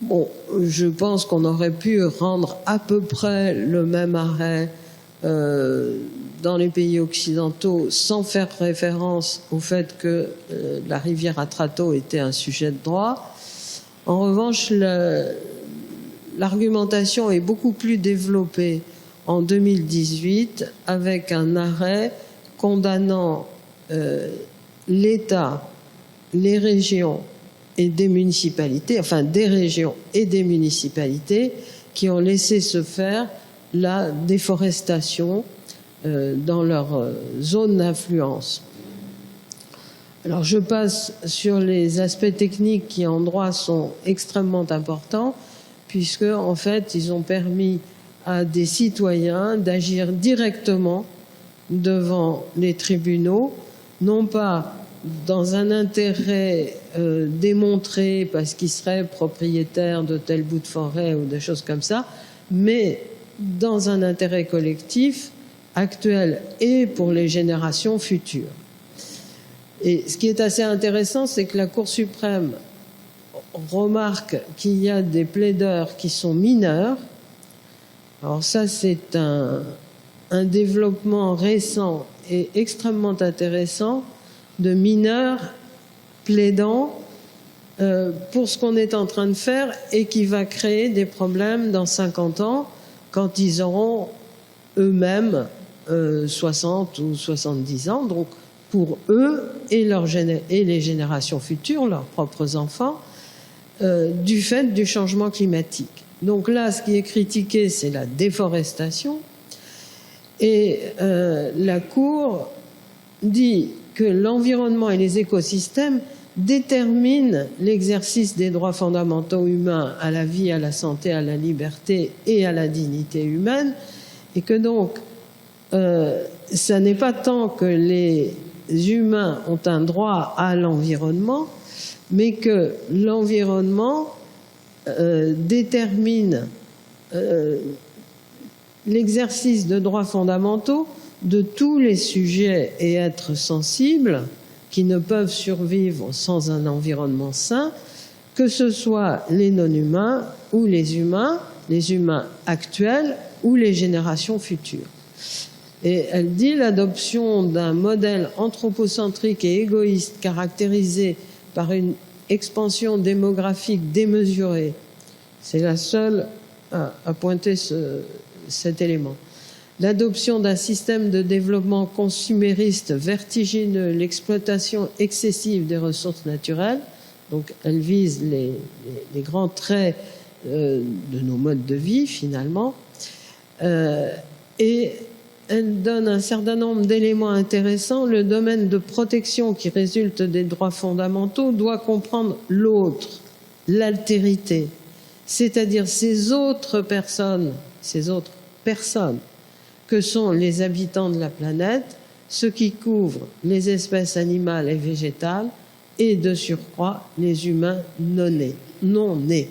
bon, je pense qu'on aurait pu rendre à peu près le même arrêt dans les pays occidentaux sans faire référence au fait que la rivière Atrato était un sujet de droit. En revanche, l'argumentation est beaucoup plus développée en 2018 avec un arrêt condamnant l'État, les régions et des municipalités, enfin des régions et des municipalités qui ont laissé se faire la déforestation dans leur zone d'influence. Alors je passe sur les aspects techniques qui en droit sont extrêmement importants, puisque en fait ils ont permis à des citoyens d'agir directement devant les tribunaux, non pas dans un intérêt démontré parce qu'ils seraient propriétaires de tel bout de forêt ou des choses comme ça, mais dans un intérêt collectif actuel et pour les générations futures. Et ce qui est assez intéressant, c'est que la Cour suprême remarque qu'il y a des plaideurs qui sont mineurs. Alors ça, c'est un développement récent et extrêmement intéressant de mineurs plaidant pour ce qu'on est en train de faire et qui va créer des problèmes dans 50 ans quand ils auront eux-mêmes 60 ou 70 ans. Donc pour eux et les générations futures, leurs propres enfants, du fait du changement climatique. Donc là, ce qui est critiqué, c'est la déforestation. Et la Cour dit que l'environnement et les écosystèmes déterminent l'exercice des droits fondamentaux humains à la vie, à la santé, à la liberté et à la dignité humaine, et que donc, ça n'est pas tant que les humains ont un droit à l'environnement, mais que l'environnement détermine l'exercice de droits fondamentaux de tous les sujets et êtres sensibles qui ne peuvent survivre sans un environnement sain, que ce soit les non-humains ou les humains actuels ou les générations futures. Et elle dit l'adoption d'un modèle anthropocentrique et égoïste caractérisé par une expansion démographique démesurée, c'est la seule à pointer cet élément. L'adoption d'un système de développement consumériste vertigineux, l'exploitation excessive des ressources naturelles, donc elle vise les grands traits de nos modes de vie finalement, et elle donne un certain nombre d'éléments intéressants. Le domaine de protection qui résulte des droits fondamentaux doit comprendre l'autre, l'altérité, c'est-à-dire ces autres personnes que sont les habitants de la planète, ce qui couvre les espèces animales et végétales et de surcroît les humains non nés.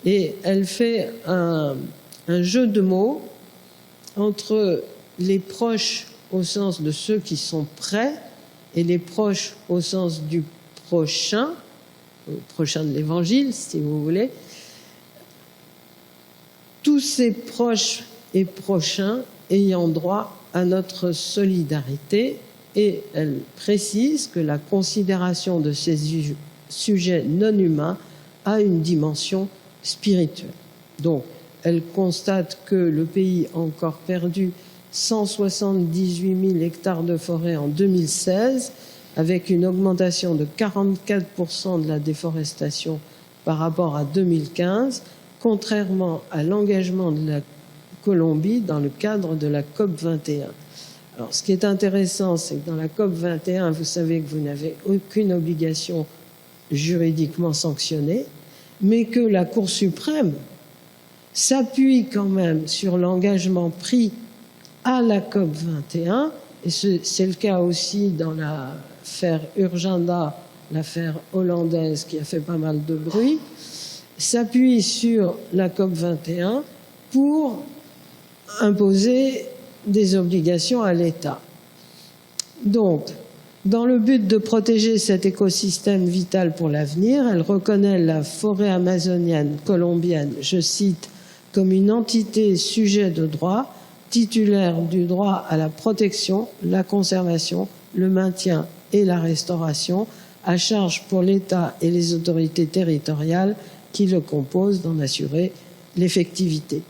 Et elle fait un jeu de mots entre les proches au sens de ceux qui sont près et les proches au sens du prochain de l'Évangile, si vous voulez. Tous ces proches et prochains ayant droit à notre solidarité, et elle précise que la considération de ces sujets non humains a une dimension spirituelle. Donc, elle constate que le pays a encore perdu 178 000 hectares de forêt en 2016, avec une augmentation de 44% de la déforestation par rapport à 2015, contrairement à l'engagement de la Colombie dans le cadre de la COP21. Alors, ce qui est intéressant, c'est que dans la COP21, vous savez que vous n'avez aucune obligation juridiquement sanctionnée, mais que la Cour suprême s'appuie quand même sur l'engagement pris à la COP21, et c'est le cas aussi dans l'affaire Urgenda, l'affaire hollandaise qui a fait pas mal de bruit, s'appuie sur la COP21 pour imposer des obligations à l'État. Donc, dans le but de protéger cet écosystème vital pour l'avenir, elle reconnaît la forêt amazonienne colombienne, je cite, comme une entité sujet de droit, titulaire du droit à la protection, la conservation, le maintien et la restauration, à charge pour l'État et les autorités territoriales qui le composent d'en assurer l'effectivité.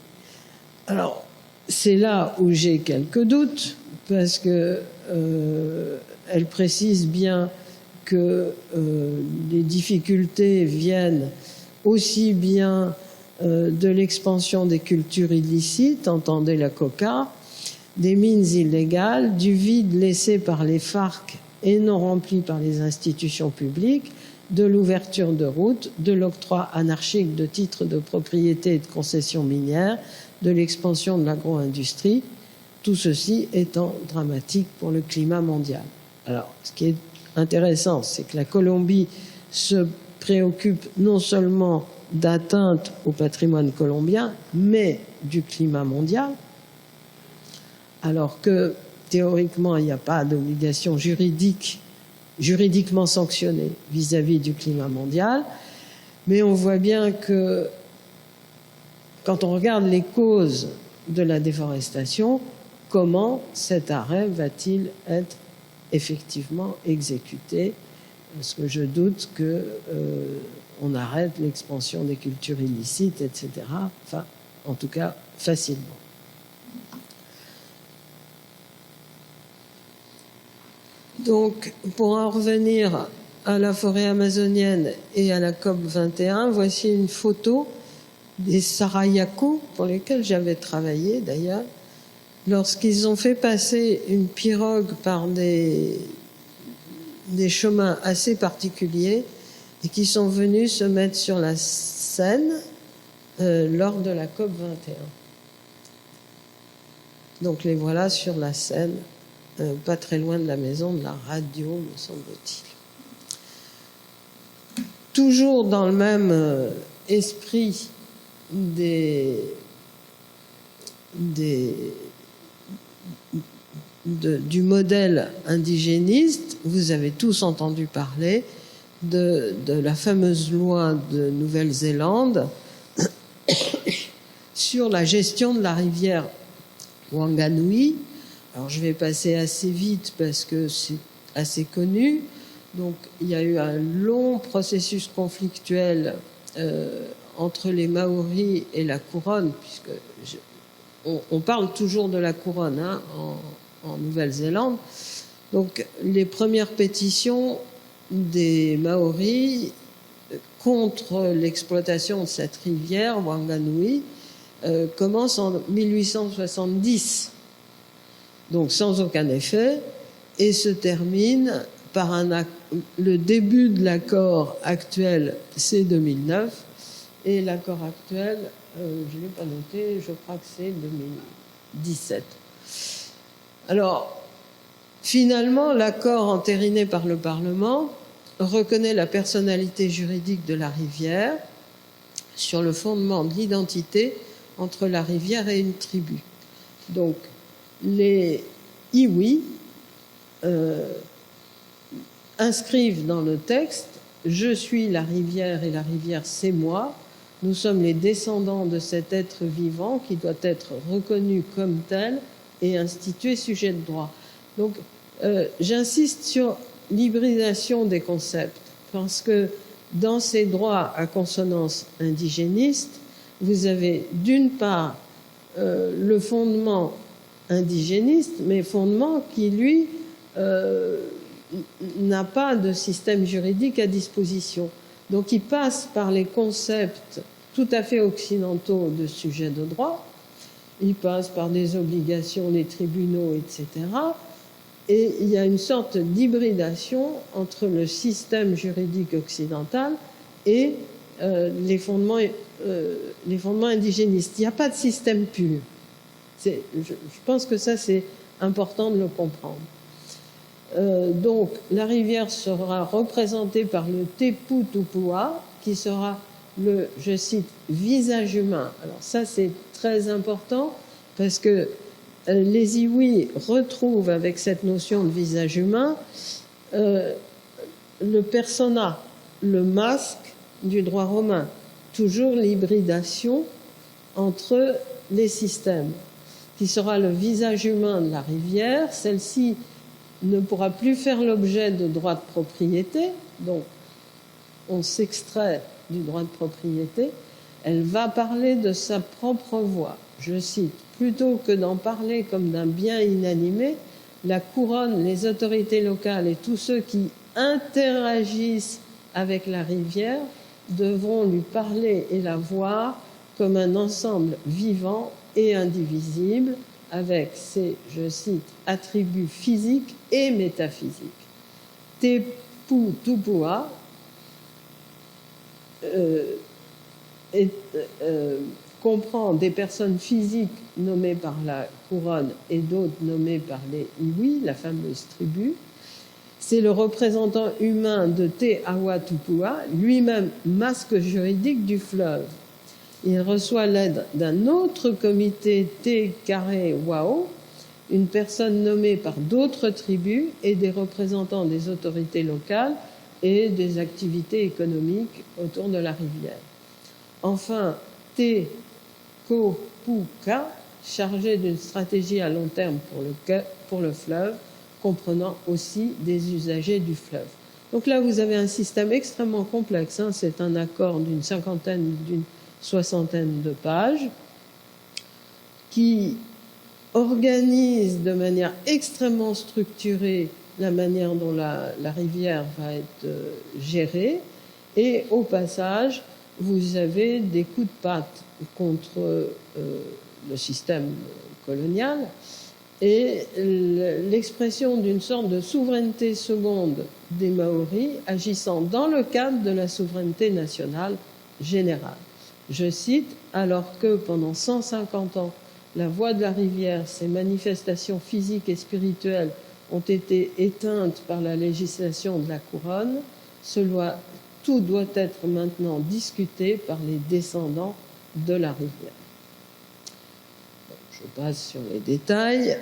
Alors, c'est là où j'ai quelques doutes, parce que elle précise bien que les difficultés viennent aussi bien de l'expansion des cultures illicites, entendez la coca, des mines illégales, du vide laissé par les FARC et non rempli par les institutions publiques, de l'ouverture de routes, de l'octroi anarchique de titres de propriété et de concessions minières, de l'expansion de l'agro-industrie, tout ceci étant dramatique pour le climat mondial. Alors, ce qui est intéressant, c'est que la Colombie se préoccupe non seulement d'atteinte au patrimoine colombien, mais du climat mondial, alors que théoriquement, il n'y a pas d'obligation juridiquement sanctionnée vis-à-vis du climat mondial. Mais on voit bien que quand on regarde les causes de la déforestation, comment cet arrêt va-t-il être effectivement exécuté? Parce que je doute qu'on arrête l'expansion des cultures illicites, etc. Enfin, en tout cas, facilement. Donc, pour en revenir à la forêt amazonienne et à la COP21, voici une photo des Sarayaku, pour lesquels j'avais travaillé d'ailleurs, lorsqu'ils ont fait passer une pirogue par des chemins assez particuliers et qui sont venus se mettre sur la scène lors de la COP21. Donc les voilà sur la scène, pas très loin de la maison de la radio, me semble-t-il. Toujours dans le même esprit du modèle indigéniste, vous avez tous entendu parler de la fameuse loi de Nouvelle-Zélande sur la gestion de la rivière Wanganui. Alors je vais passer assez vite parce que c'est assez connu. Donc il y a eu un long processus conflictuel entre les Maoris et la couronne, puisque on parle toujours de la couronne hein, en Nouvelle-Zélande. Donc les premières pétitions des Maoris contre l'exploitation de cette rivière, Wanganui, commencent en 1870, donc sans aucun effet, et se terminent par le début de l'accord actuel, c'est 2009, et l'accord actuel, je ne l'ai pas noté, je crois que c'est 2017. Alors, finalement, l'accord entériné par le Parlement reconnaît la personnalité juridique de la rivière sur le fondement de l'identité entre la rivière et une tribu. Donc, les Iwi inscrivent dans le texte « Je suis la rivière et la rivière c'est moi ». Nous sommes les descendants de cet être vivant qui doit être reconnu comme tel et institué sujet de droit. Donc, j'insiste sur l'hybridation des concepts, parce que dans ces droits à consonance indigéniste, vous avez d'une part le fondement indigéniste, mais fondement qui, lui, n'a pas de système juridique à disposition. Donc il passe par les concepts tout à fait occidentaux de sujet de droit, il passe par des obligations, les tribunaux, etc. Et il y a une sorte d'hybridation entre le système juridique occidental et les fondements indigénistes. Il n'y a pas de système pur. Je pense que ça, c'est important de le comprendre. Donc, la rivière sera représentée par le Tepu Tupua, qui sera le, je cite, visage humain. Alors ça, c'est très important parce que les Iwi retrouvent avec cette notion de visage humain le persona, le masque du droit romain. Toujours l'hybridation entre les systèmes, qui sera le visage humain de la rivière. Celle-ci ne pourra plus faire l'objet de droits de propriété, donc on s'extrait du droit de propriété, elle va parler de sa propre voix. Je cite, « Plutôt que d'en parler comme d'un bien inanimé, la couronne, les autorités locales et tous ceux qui interagissent avec la rivière devront lui parler et la voir comme un ensemble vivant et indivisible, avec ses, je cite, attributs physiques et métaphysiques. Tepu Tupua comprend des personnes physiques nommées par la couronne et d'autres nommées par les Iwi, la fameuse tribu, C'est le représentant humain de Te Awatupua, lui-même masque juridique du fleuve. Il reçoit l'aide d'un autre comité Te Kare Wao, une personne nommée par d'autres tribus et des représentants des autorités locales et des activités économiques autour de la rivière. Enfin, Te Kopuka, chargé d'une stratégie à long terme pour le fleuve, comprenant aussi des usagers du fleuve. Donc là, vous avez un système extrêmement complexe. C'est un accord d'une soixantaine de pages qui organise de manière extrêmement structurée la manière dont la rivière va être gérée. Et au passage, vous avez des coups de patte contre le système colonial et l'expression d'une sorte de souveraineté seconde des Maoris agissant dans le cadre de la souveraineté nationale générale. Je cite, alors que pendant 150 ans, la voix de la rivière, ses manifestations physiques et spirituelles ont été éteintes par la législation de la couronne, tout doit être maintenant discuté par les descendants de la rivière. Je passe sur les détails.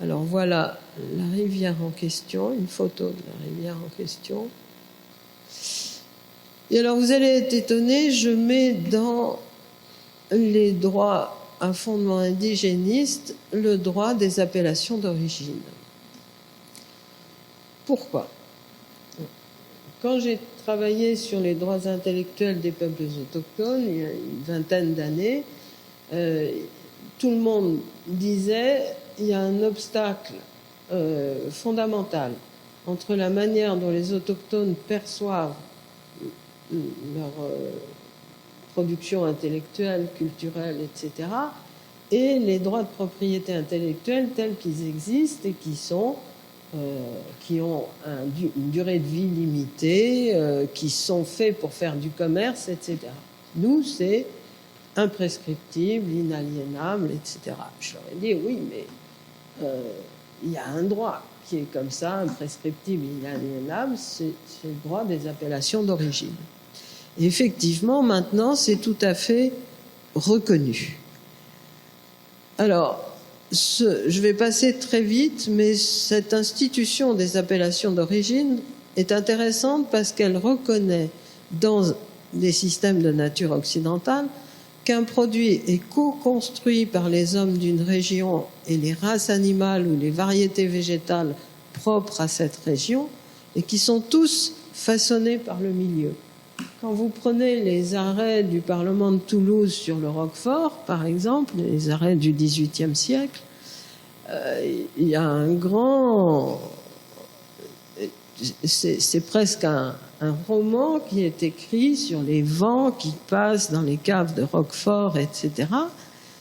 Alors voilà la rivière en question, une photo de la rivière en question. Et alors vous allez être étonnés, je mets dans les droits à fondement indigéniste le droit des appellations d'origine. Pourquoi ? Quand j'ai travaillé sur les droits intellectuels des peuples autochtones, il y a une vingtaine d'années, tout le monde disait qu'il y a un obstacle fondamental entre la manière dont les autochtones perçoivent leur production intellectuelle, culturelle, etc., et les droits de propriété intellectuelle tels qu'ils existent et qui ont une durée de vie limitée, qui sont faits pour faire du commerce, etc. Nous, c'est imprescriptible, inaliénable, etc. Je leur ai dit, oui, mais il y a un droit qui est comme ça, imprescriptible, inaliénable, c'est le droit des appellations d'origine. Et effectivement, maintenant, c'est tout à fait reconnu. Alors, je vais passer très vite, mais cette institution des appellations d'origine est intéressante parce qu'elle reconnaît dans des systèmes de nature occidentale qu'un produit est co-construit par les hommes d'une région et les races animales ou les variétés végétales propres à cette région et qui sont tous façonnés par le milieu. Quand vous prenez les arrêts du Parlement de Toulouse sur le Roquefort, par exemple, les arrêts du XVIIIe siècle, il y a un grand... C'est presque un roman qui est écrit sur les vents qui passent dans les caves de Roquefort, etc.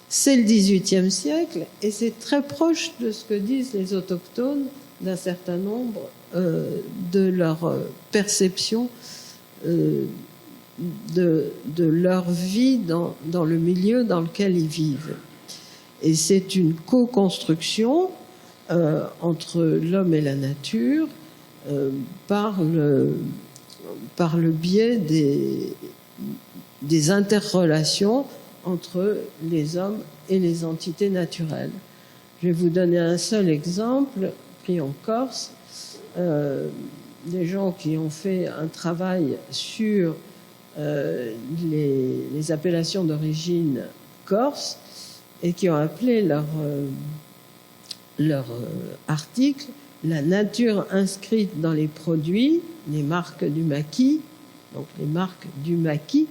C'est le XVIIIe siècle et c'est très proche de ce que disent les autochtones d'un certain nombre de leur perception de leur vie dans le milieu dans lequel ils vivent. Et c'est une co-construction entre l'homme et la nature par le biais des interrelations entre les hommes et les entités naturelles. Je vais vous donner un seul exemple, pris en Corse. Des gens qui ont fait un travail sur les appellations d'origine corse et qui ont appelé leur article « La nature inscrite dans les produits, les marques du maquis », donc les marques du maquis,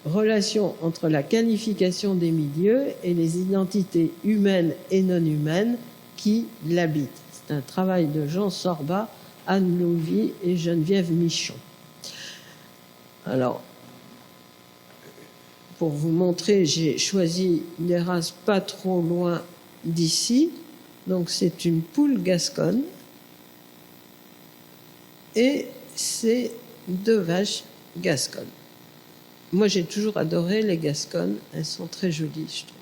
relation entre la qualification des milieux et les identités humaines et non humaines qui l'habitent. C'est un travail de Jean Sorba, Anne Louvy et Geneviève Michon. Alors, pour vous montrer, j'ai choisi des races pas trop loin d'ici. Donc, c'est une poule gasconne et c'est 2 vaches gasconnes. Moi, j'ai toujours adoré les gasconnes. Elles sont très jolies, je trouve.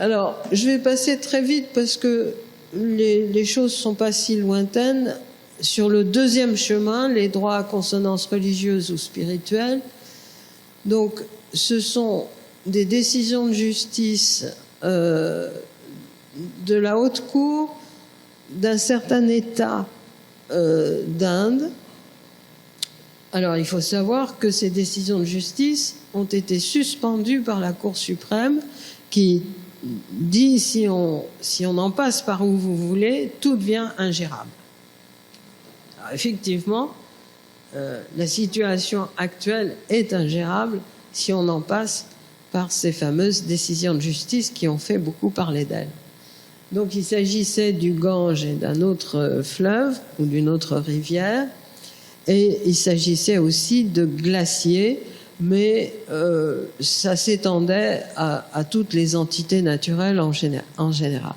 Alors, je vais passer très vite parce que les choses sont pas si lointaines. Sur le deuxième chemin, les droits à consonance religieuse ou spirituelle, donc ce sont des décisions de justice de la haute cour d'un certain État d'Inde. Alors, il faut savoir que ces décisions de justice ont été suspendues par la Cour suprême qui dit si on en passe par où vous voulez, tout devient ingérable. Alors, effectivement, la situation actuelle est ingérable si on en passe par ces fameuses décisions de justice qui ont fait beaucoup parler d'elles. Donc il s'agissait du Gange et d'un autre fleuve ou d'une autre rivière, et il s'agissait aussi de glaciers, mais ça s'étendait à toutes les entités naturelles en général.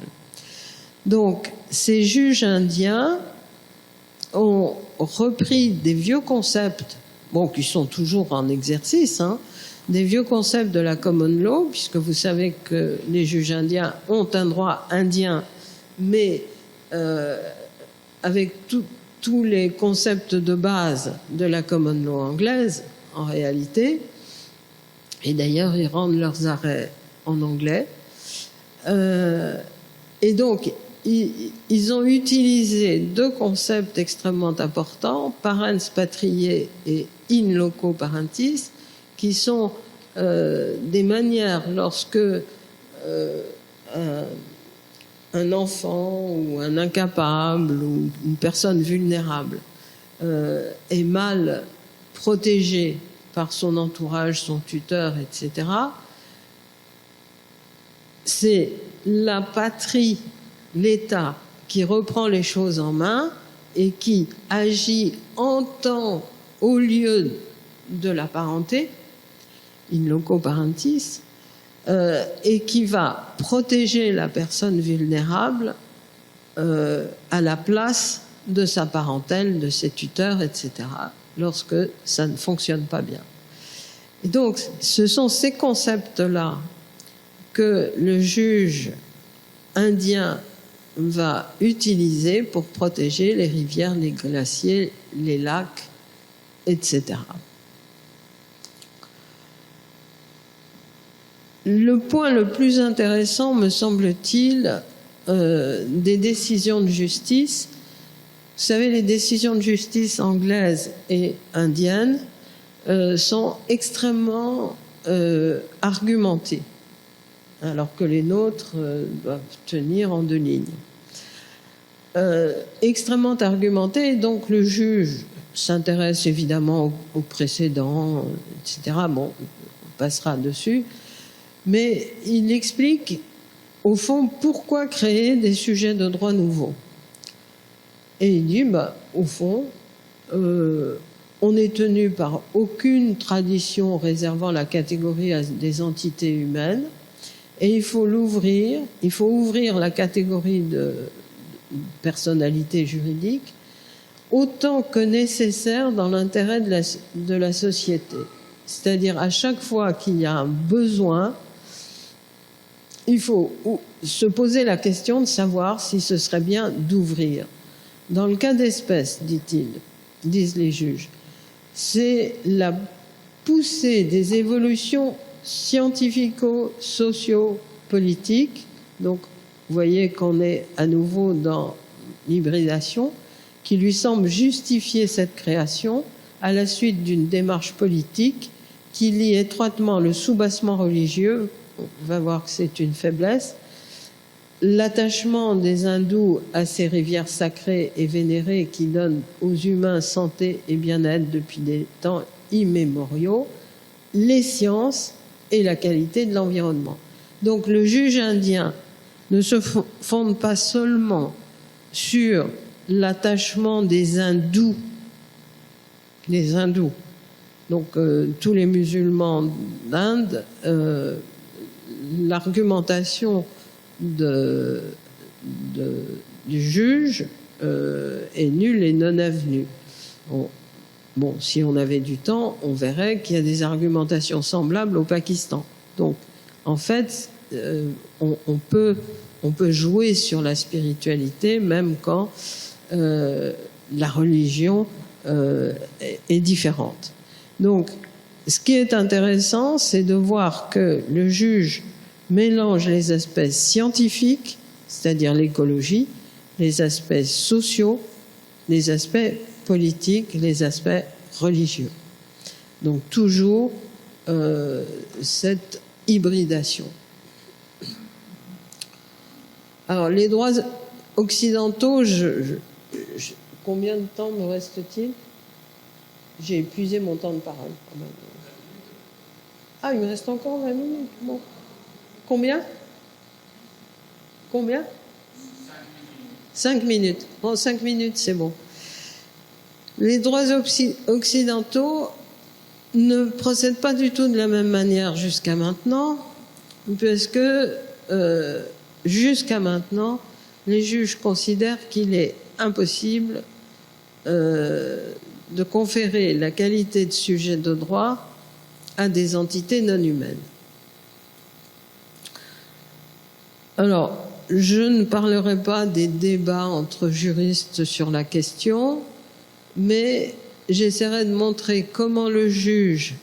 Donc ces juges indiens ont repris des vieux concepts, bon, qui sont toujours en exercice, des vieux concepts de la common law, puisque vous savez que les juges indiens ont un droit indien, mais avec tous les concepts de base de la common law anglaise, en réalité. Et d'ailleurs, ils rendent leurs arrêts en anglais. Et donc, ils ont utilisé deux concepts extrêmement importants, parens patriae et in loco parentis, qui sont des manières lorsque un enfant ou un incapable ou une personne vulnérable est mal protégé par son entourage, son tuteur, etc., c'est la patrie, l'État, qui reprend les choses en main et qui agit en tant au lieu de la parenté, in loco parentis, et qui va protéger la personne vulnérable à la place de sa parentèle, de ses tuteurs, etc., lorsque ça ne fonctionne pas bien. Et donc, ce sont ces concepts-là que le juge indien va utiliser pour protéger les rivières, les glaciers, les lacs, etc. Le point le plus intéressant, me semble-t-il, des décisions de justice, vous savez, les décisions de justice anglaises et indiennes sont extrêmement argumentées, alors que les nôtres doivent tenir en deux lignes. Extrêmement argumentées, et donc le juge s'intéresse évidemment aux précédents, etc. Bon, on passera dessus. Mais il explique, au fond, pourquoi créer des sujets de droit nouveaux. Et il dit, au fond, on n'est tenu par aucune tradition réservant la catégorie à des entités humaines, et il faut ouvrir la catégorie de personnalité juridique autant que nécessaire dans l'intérêt de la société. C'est-à-dire, à chaque fois qu'il y a un besoin, il faut se poser la question de savoir si ce serait bien d'ouvrir. Dans le cas d'espèce, disent les juges, c'est la poussée des évolutions scientifico-socio-politiques, donc vous voyez qu'on est à nouveau dans l'hybridation, qui lui semble justifier cette création à la suite d'une démarche politique qui lie étroitement le soubassement religieux, on va voir que c'est une faiblesse, l'attachement des hindous à ces rivières sacrées et vénérées qui donnent aux humains santé et bien-être depuis des temps immémoriaux, les sciences et la qualité de l'environnement. Donc le juge indien ne se fonde pas seulement sur l'attachement des hindous, donc tous les musulmans d'Inde, l'argumentation du juge est nulle et non avenue. Bon, si on avait du temps, on verrait qu'il y a des argumentations semblables au Pakistan. Donc, en fait, on peut jouer sur la spiritualité même quand la religion est différente. Donc, ce qui est intéressant, c'est de voir que le juge mélange les aspects scientifiques, c'est-à-dire l'écologie, les aspects sociaux, les aspects politiques, les aspects religieux. Donc toujours cette hybridation. Alors les droits occidentaux, combien de temps me reste-t-il? J'ai épuisé mon temps de parole. Ah, il me reste encore 20 minutes. Bon. Combien? 5 minutes. Bon, 5 minutes, c'est bon. Les droits occidentaux ne procèdent pas du tout de la même manière jusqu'à maintenant, puisque jusqu'à maintenant, les juges considèrent qu'il est impossible de conférer la qualité de sujet de droit à des entités non humaines. Alors, je ne parlerai pas des débats entre juristes sur la question, mais j'essaierai de montrer comment le juge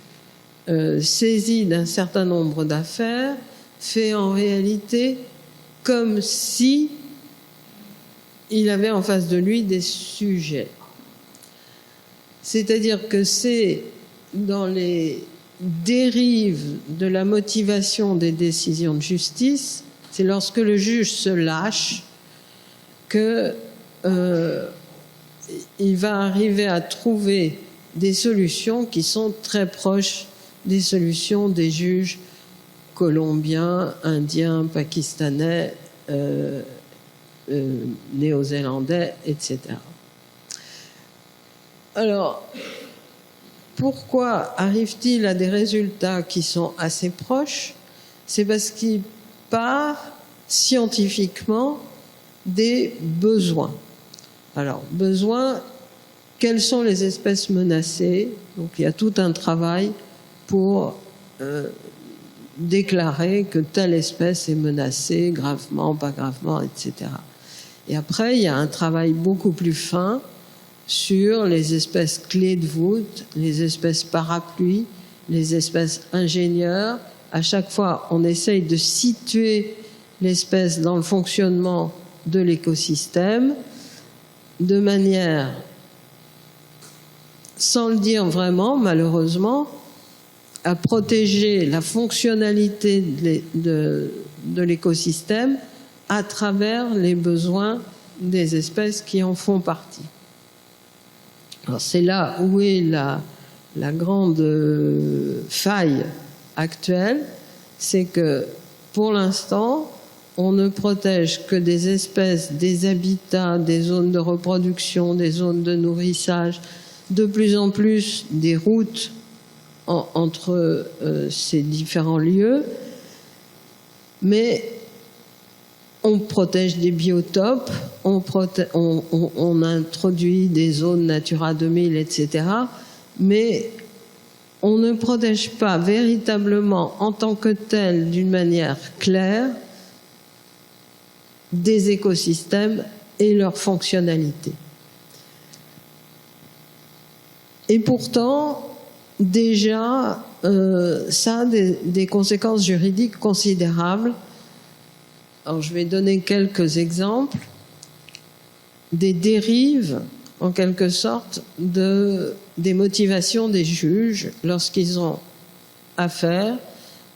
saisi d'un certain nombre d'affaires fait en réalité comme si il avait en face de lui des sujets. C'est-à-dire que c'est dans les dérives de la motivation des décisions de justice, c'est lorsque le juge se lâche que il va arriver à trouver des solutions qui sont très proches des solutions des juges colombiens, indiens, pakistanais, néo-zélandais, etc. Alors, pourquoi arrive-t-il à des résultats qui sont assez proches? C'est parce qu'il part scientifiquement des besoins. Alors, besoins, quelles sont les espèces menacées? Donc, il y a tout un travail pour déclarer que telle espèce est menacée, gravement, pas gravement, etc. Et après, il y a un travail beaucoup plus fin sur les espèces clés de voûte, les espèces parapluies, les espèces ingénieurs. À chaque fois, on essaye de situer l'espèce dans le fonctionnement de l'écosystème de manière, sans le dire vraiment, malheureusement, à protéger la fonctionnalité de l'écosystème à travers les besoins des espèces qui en font partie. Alors c'est là où est la grande faille actuelle, c'est que pour l'instant, on ne protège que des espèces, des habitats, des zones de reproduction, des zones de nourrissage, de plus en plus des routes entre ces différents lieux, mais on protège des biotopes, on introduit des zones Natura 2000, etc., mais on ne protège pas véritablement en tant que tel, d'une manière claire, des écosystèmes et leur fonctionnalité. Et pourtant, déjà, ça a des conséquences juridiques considérables. Alors, je vais donner quelques exemples des dérives, en quelque sorte, des motivations des juges lorsqu'ils ont affaire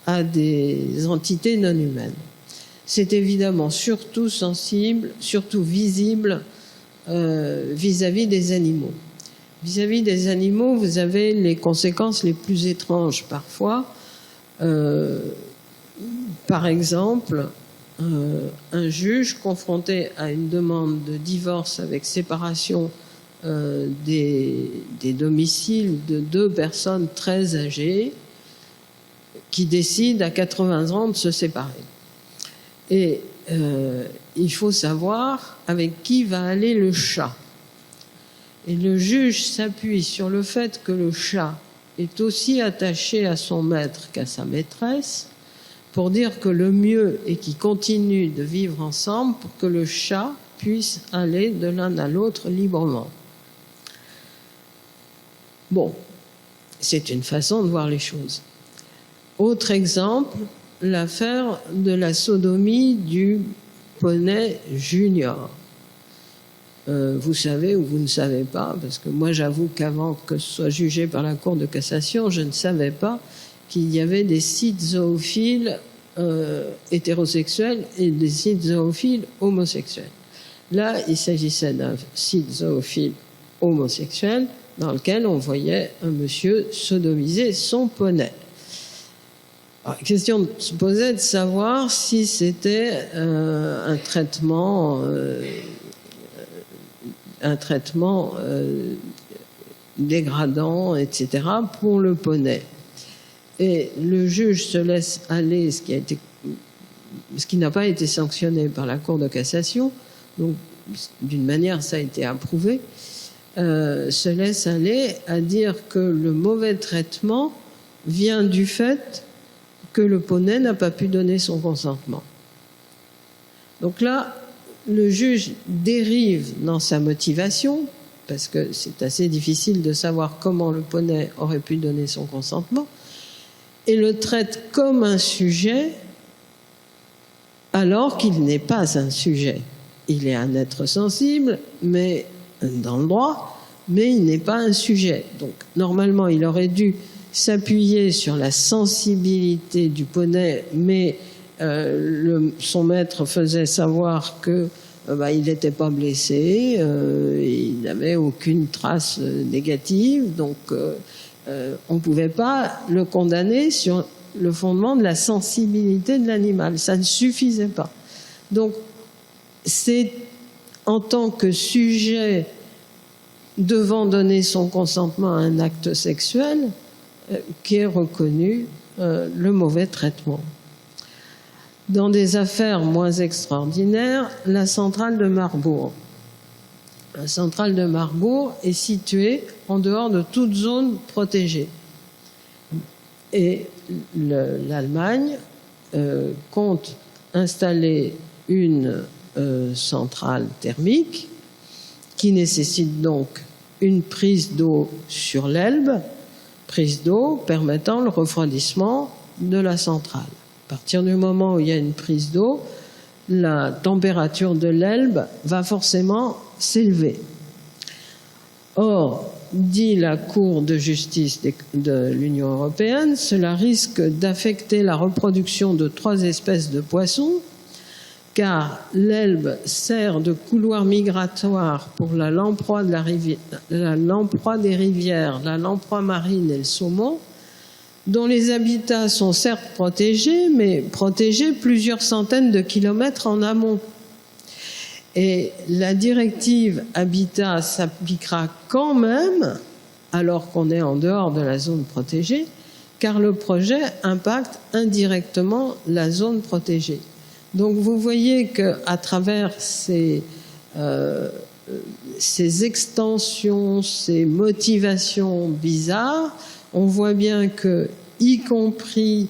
à des entités non humaines. C'est évidemment surtout sensible, surtout visible vis-à-vis des animaux. Vis-à-vis des animaux, vous avez les conséquences les plus étranges parfois. Par exemple, un juge confronté à une demande de divorce avec séparation des domiciles de deux personnes très âgées qui décident à 80 ans de se séparer. Et il faut savoir avec qui va aller le chat. Et le juge s'appuie sur le fait que le chat est aussi attaché à son maître qu'à sa maîtresse pour dire que le mieux est qu'ils continuent de vivre ensemble pour que le chat puisse aller de l'un à l'autre librement. Bon, c'est une façon de voir les choses. Autre exemple, l'affaire de la sodomie du poney junior. Vous savez ou vous ne savez pas, parce que moi j'avoue qu'avant que ce soit jugé par la Cour de cassation, je ne savais pas qu'il y avait des sites zoophiles hétérosexuels et des sites zoophiles homosexuels. Là, il s'agissait d'un site zoophile homosexuel dans lequel on voyait un monsieur sodomiser son poney. Alors, la question se posait de savoir si c'était un traitement dégradant, etc., pour le poney. Et le juge se laisse aller, ce qui n'a pas été sanctionné par la Cour de cassation, donc d'une manière ça a été approuvé, se laisse aller à dire que le mauvais traitement vient du fait que le poney n'a pas pu donner son consentement. Donc là, le juge dérive dans sa motivation, parce que c'est assez difficile de savoir comment le poney aurait pu donner son consentement, et le traite comme un sujet alors qu'il n'est pas un sujet. Il est un être sensible, mais dans le droit, mais il n'est pas un sujet. Donc normalement, il aurait dû s'appuyer sur la sensibilité du poney, mais son maître faisait savoir que il n'était pas blessé, il n'avait aucune trace négative, donc on ne pouvait pas le condamner sur le fondement de la sensibilité de l'animal. Ça ne suffisait pas. Donc, c'est en tant que sujet devant donner son consentement à un acte sexuel qu'est reconnu le mauvais traitement. Dans des affaires moins extraordinaires, la centrale de Marbourg. La centrale de Marbourg est située en dehors de toute zone protégée. Et l'Allemagne compte installer une centrale thermique qui nécessite donc une prise d'eau sur l'Elbe, prise d'eau permettant le refroidissement de la centrale. À partir du moment où il y a une prise d'eau, la température de l'Elbe va forcément s'élever. Or, dit la Cour de justice de l'Union européenne, cela risque d'affecter la reproduction de 3 espèces de poissons, car l'Elbe sert de couloir migratoire pour la lamproie des rivières, la lamproie marine et le saumon, dont les habitats sont certes protégés, mais protégés plusieurs centaines de kilomètres en amont. Et la directive Habitat s'appliquera quand même, alors qu'on est en dehors de la zone protégée, car le projet impacte indirectement la zone protégée. Donc vous voyez qu'à travers ces extensions, ces motivations bizarres, on voit bien que, y compris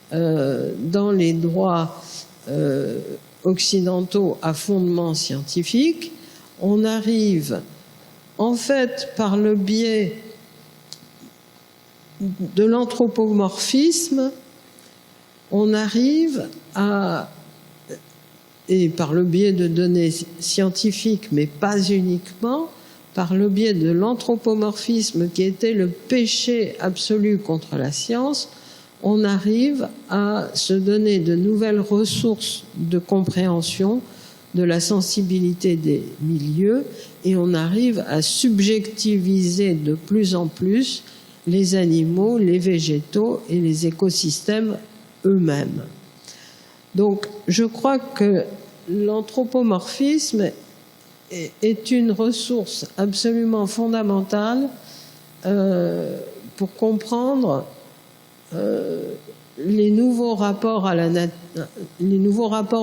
dans les droits occidentaux à fondement scientifique, on arrive, en fait, par le biais de l'anthropomorphisme, on arrive à, et par le biais de données scientifiques, mais pas uniquement, par le biais de l'anthropomorphisme qui était le péché absolu contre la science, on arrive à se donner de nouvelles ressources de compréhension de la sensibilité des milieux et on arrive à subjectiviser de plus en plus les animaux, les végétaux et les écosystèmes eux-mêmes. Donc je crois que l'anthropomorphisme est une ressource absolument fondamentale pour comprendre les nouveaux rapports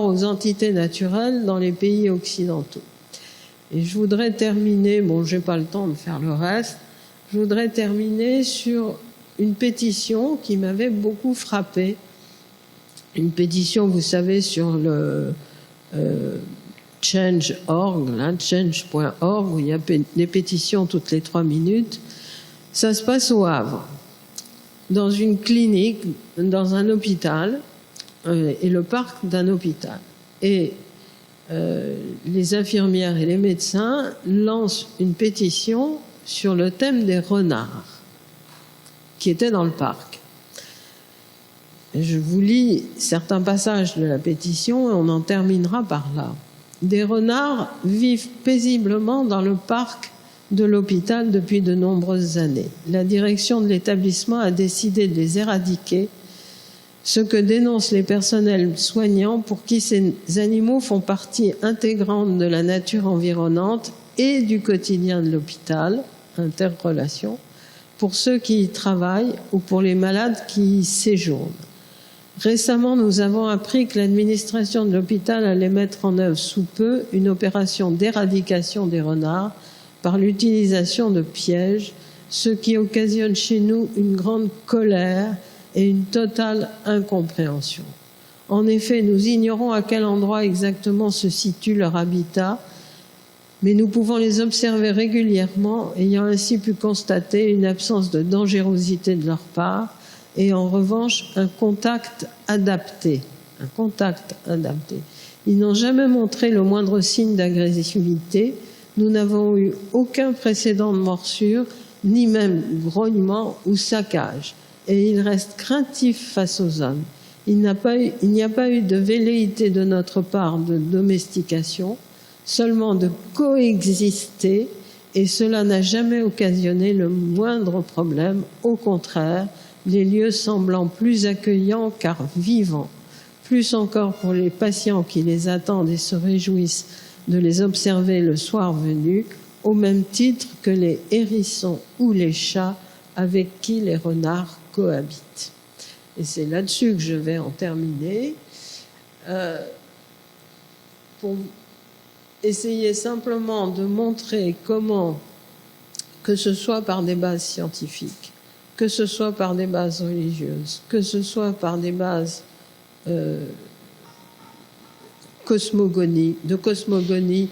aux entités naturelles dans les pays occidentaux. Et je voudrais terminer, bon, j'ai pas le temps de faire le reste, je voudrais terminer sur une pétition qui m'avait beaucoup frappée une pétition, vous savez, sur le change.org, là, change.org, où il y a des pétitions toutes les 3 minutes. Ça se passe au Havre, dans une clinique, dans un hôpital, et le parc d'un hôpital. Et les infirmières et les médecins lancent une pétition sur le thème des renards qui étaient dans le parc. Et je vous lis certains passages de la pétition et on en terminera par là. Des renards vivent paisiblement dans le parc de l'hôpital depuis de nombreuses années. La direction de l'établissement a décidé de les éradiquer, ce que dénoncent les personnels soignants pour qui ces animaux font partie intégrante de la nature environnante et du quotidien de l'hôpital, interrelation, pour ceux qui y travaillent ou pour les malades qui y séjournent. Récemment, nous avons appris que l'administration de l'hôpital allait mettre en œuvre sous peu une opération d'éradication des renards par l'utilisation de pièges, ce qui occasionne chez nous une grande colère et une totale incompréhension. En effet, nous ignorons à quel endroit exactement se situe leur habitat, mais nous pouvons les observer régulièrement, ayant ainsi pu constater une absence de dangerosité de leur part et en revanche un contact adapté. Ils n'ont jamais montré le moindre signe d'agressivité. Nous n'avons eu aucun précédent de morsure, ni même grognement ou saccage. Et ils restent craintifs face aux hommes. Il n'y a pas eu de velléité de notre part de domestication, seulement de coexister, et cela n'a jamais occasionné le moindre problème. Au contraire, les lieux semblant plus accueillants car vivants, plus encore pour les patients qui les attendent et se réjouissent de les observer le soir venu, au même titre que les hérissons ou les chats avec qui les renards cohabitent. Et c'est là-dessus que je vais en terminer. Pour essayer simplement de montrer comment, que ce soit par des bases scientifiques, que ce soit par des bases religieuses, que ce soit par des bases de cosmogonie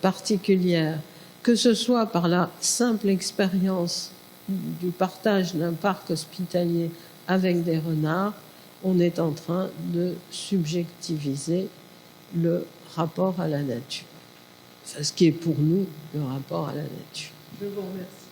particulière, que ce soit par la simple expérience du partage d'un parc hospitalier avec des renards, on est en train de subjectiviser le rapport à la nature. Enfin, ce qui est pour nous le rapport à la nature. Je vous remercie.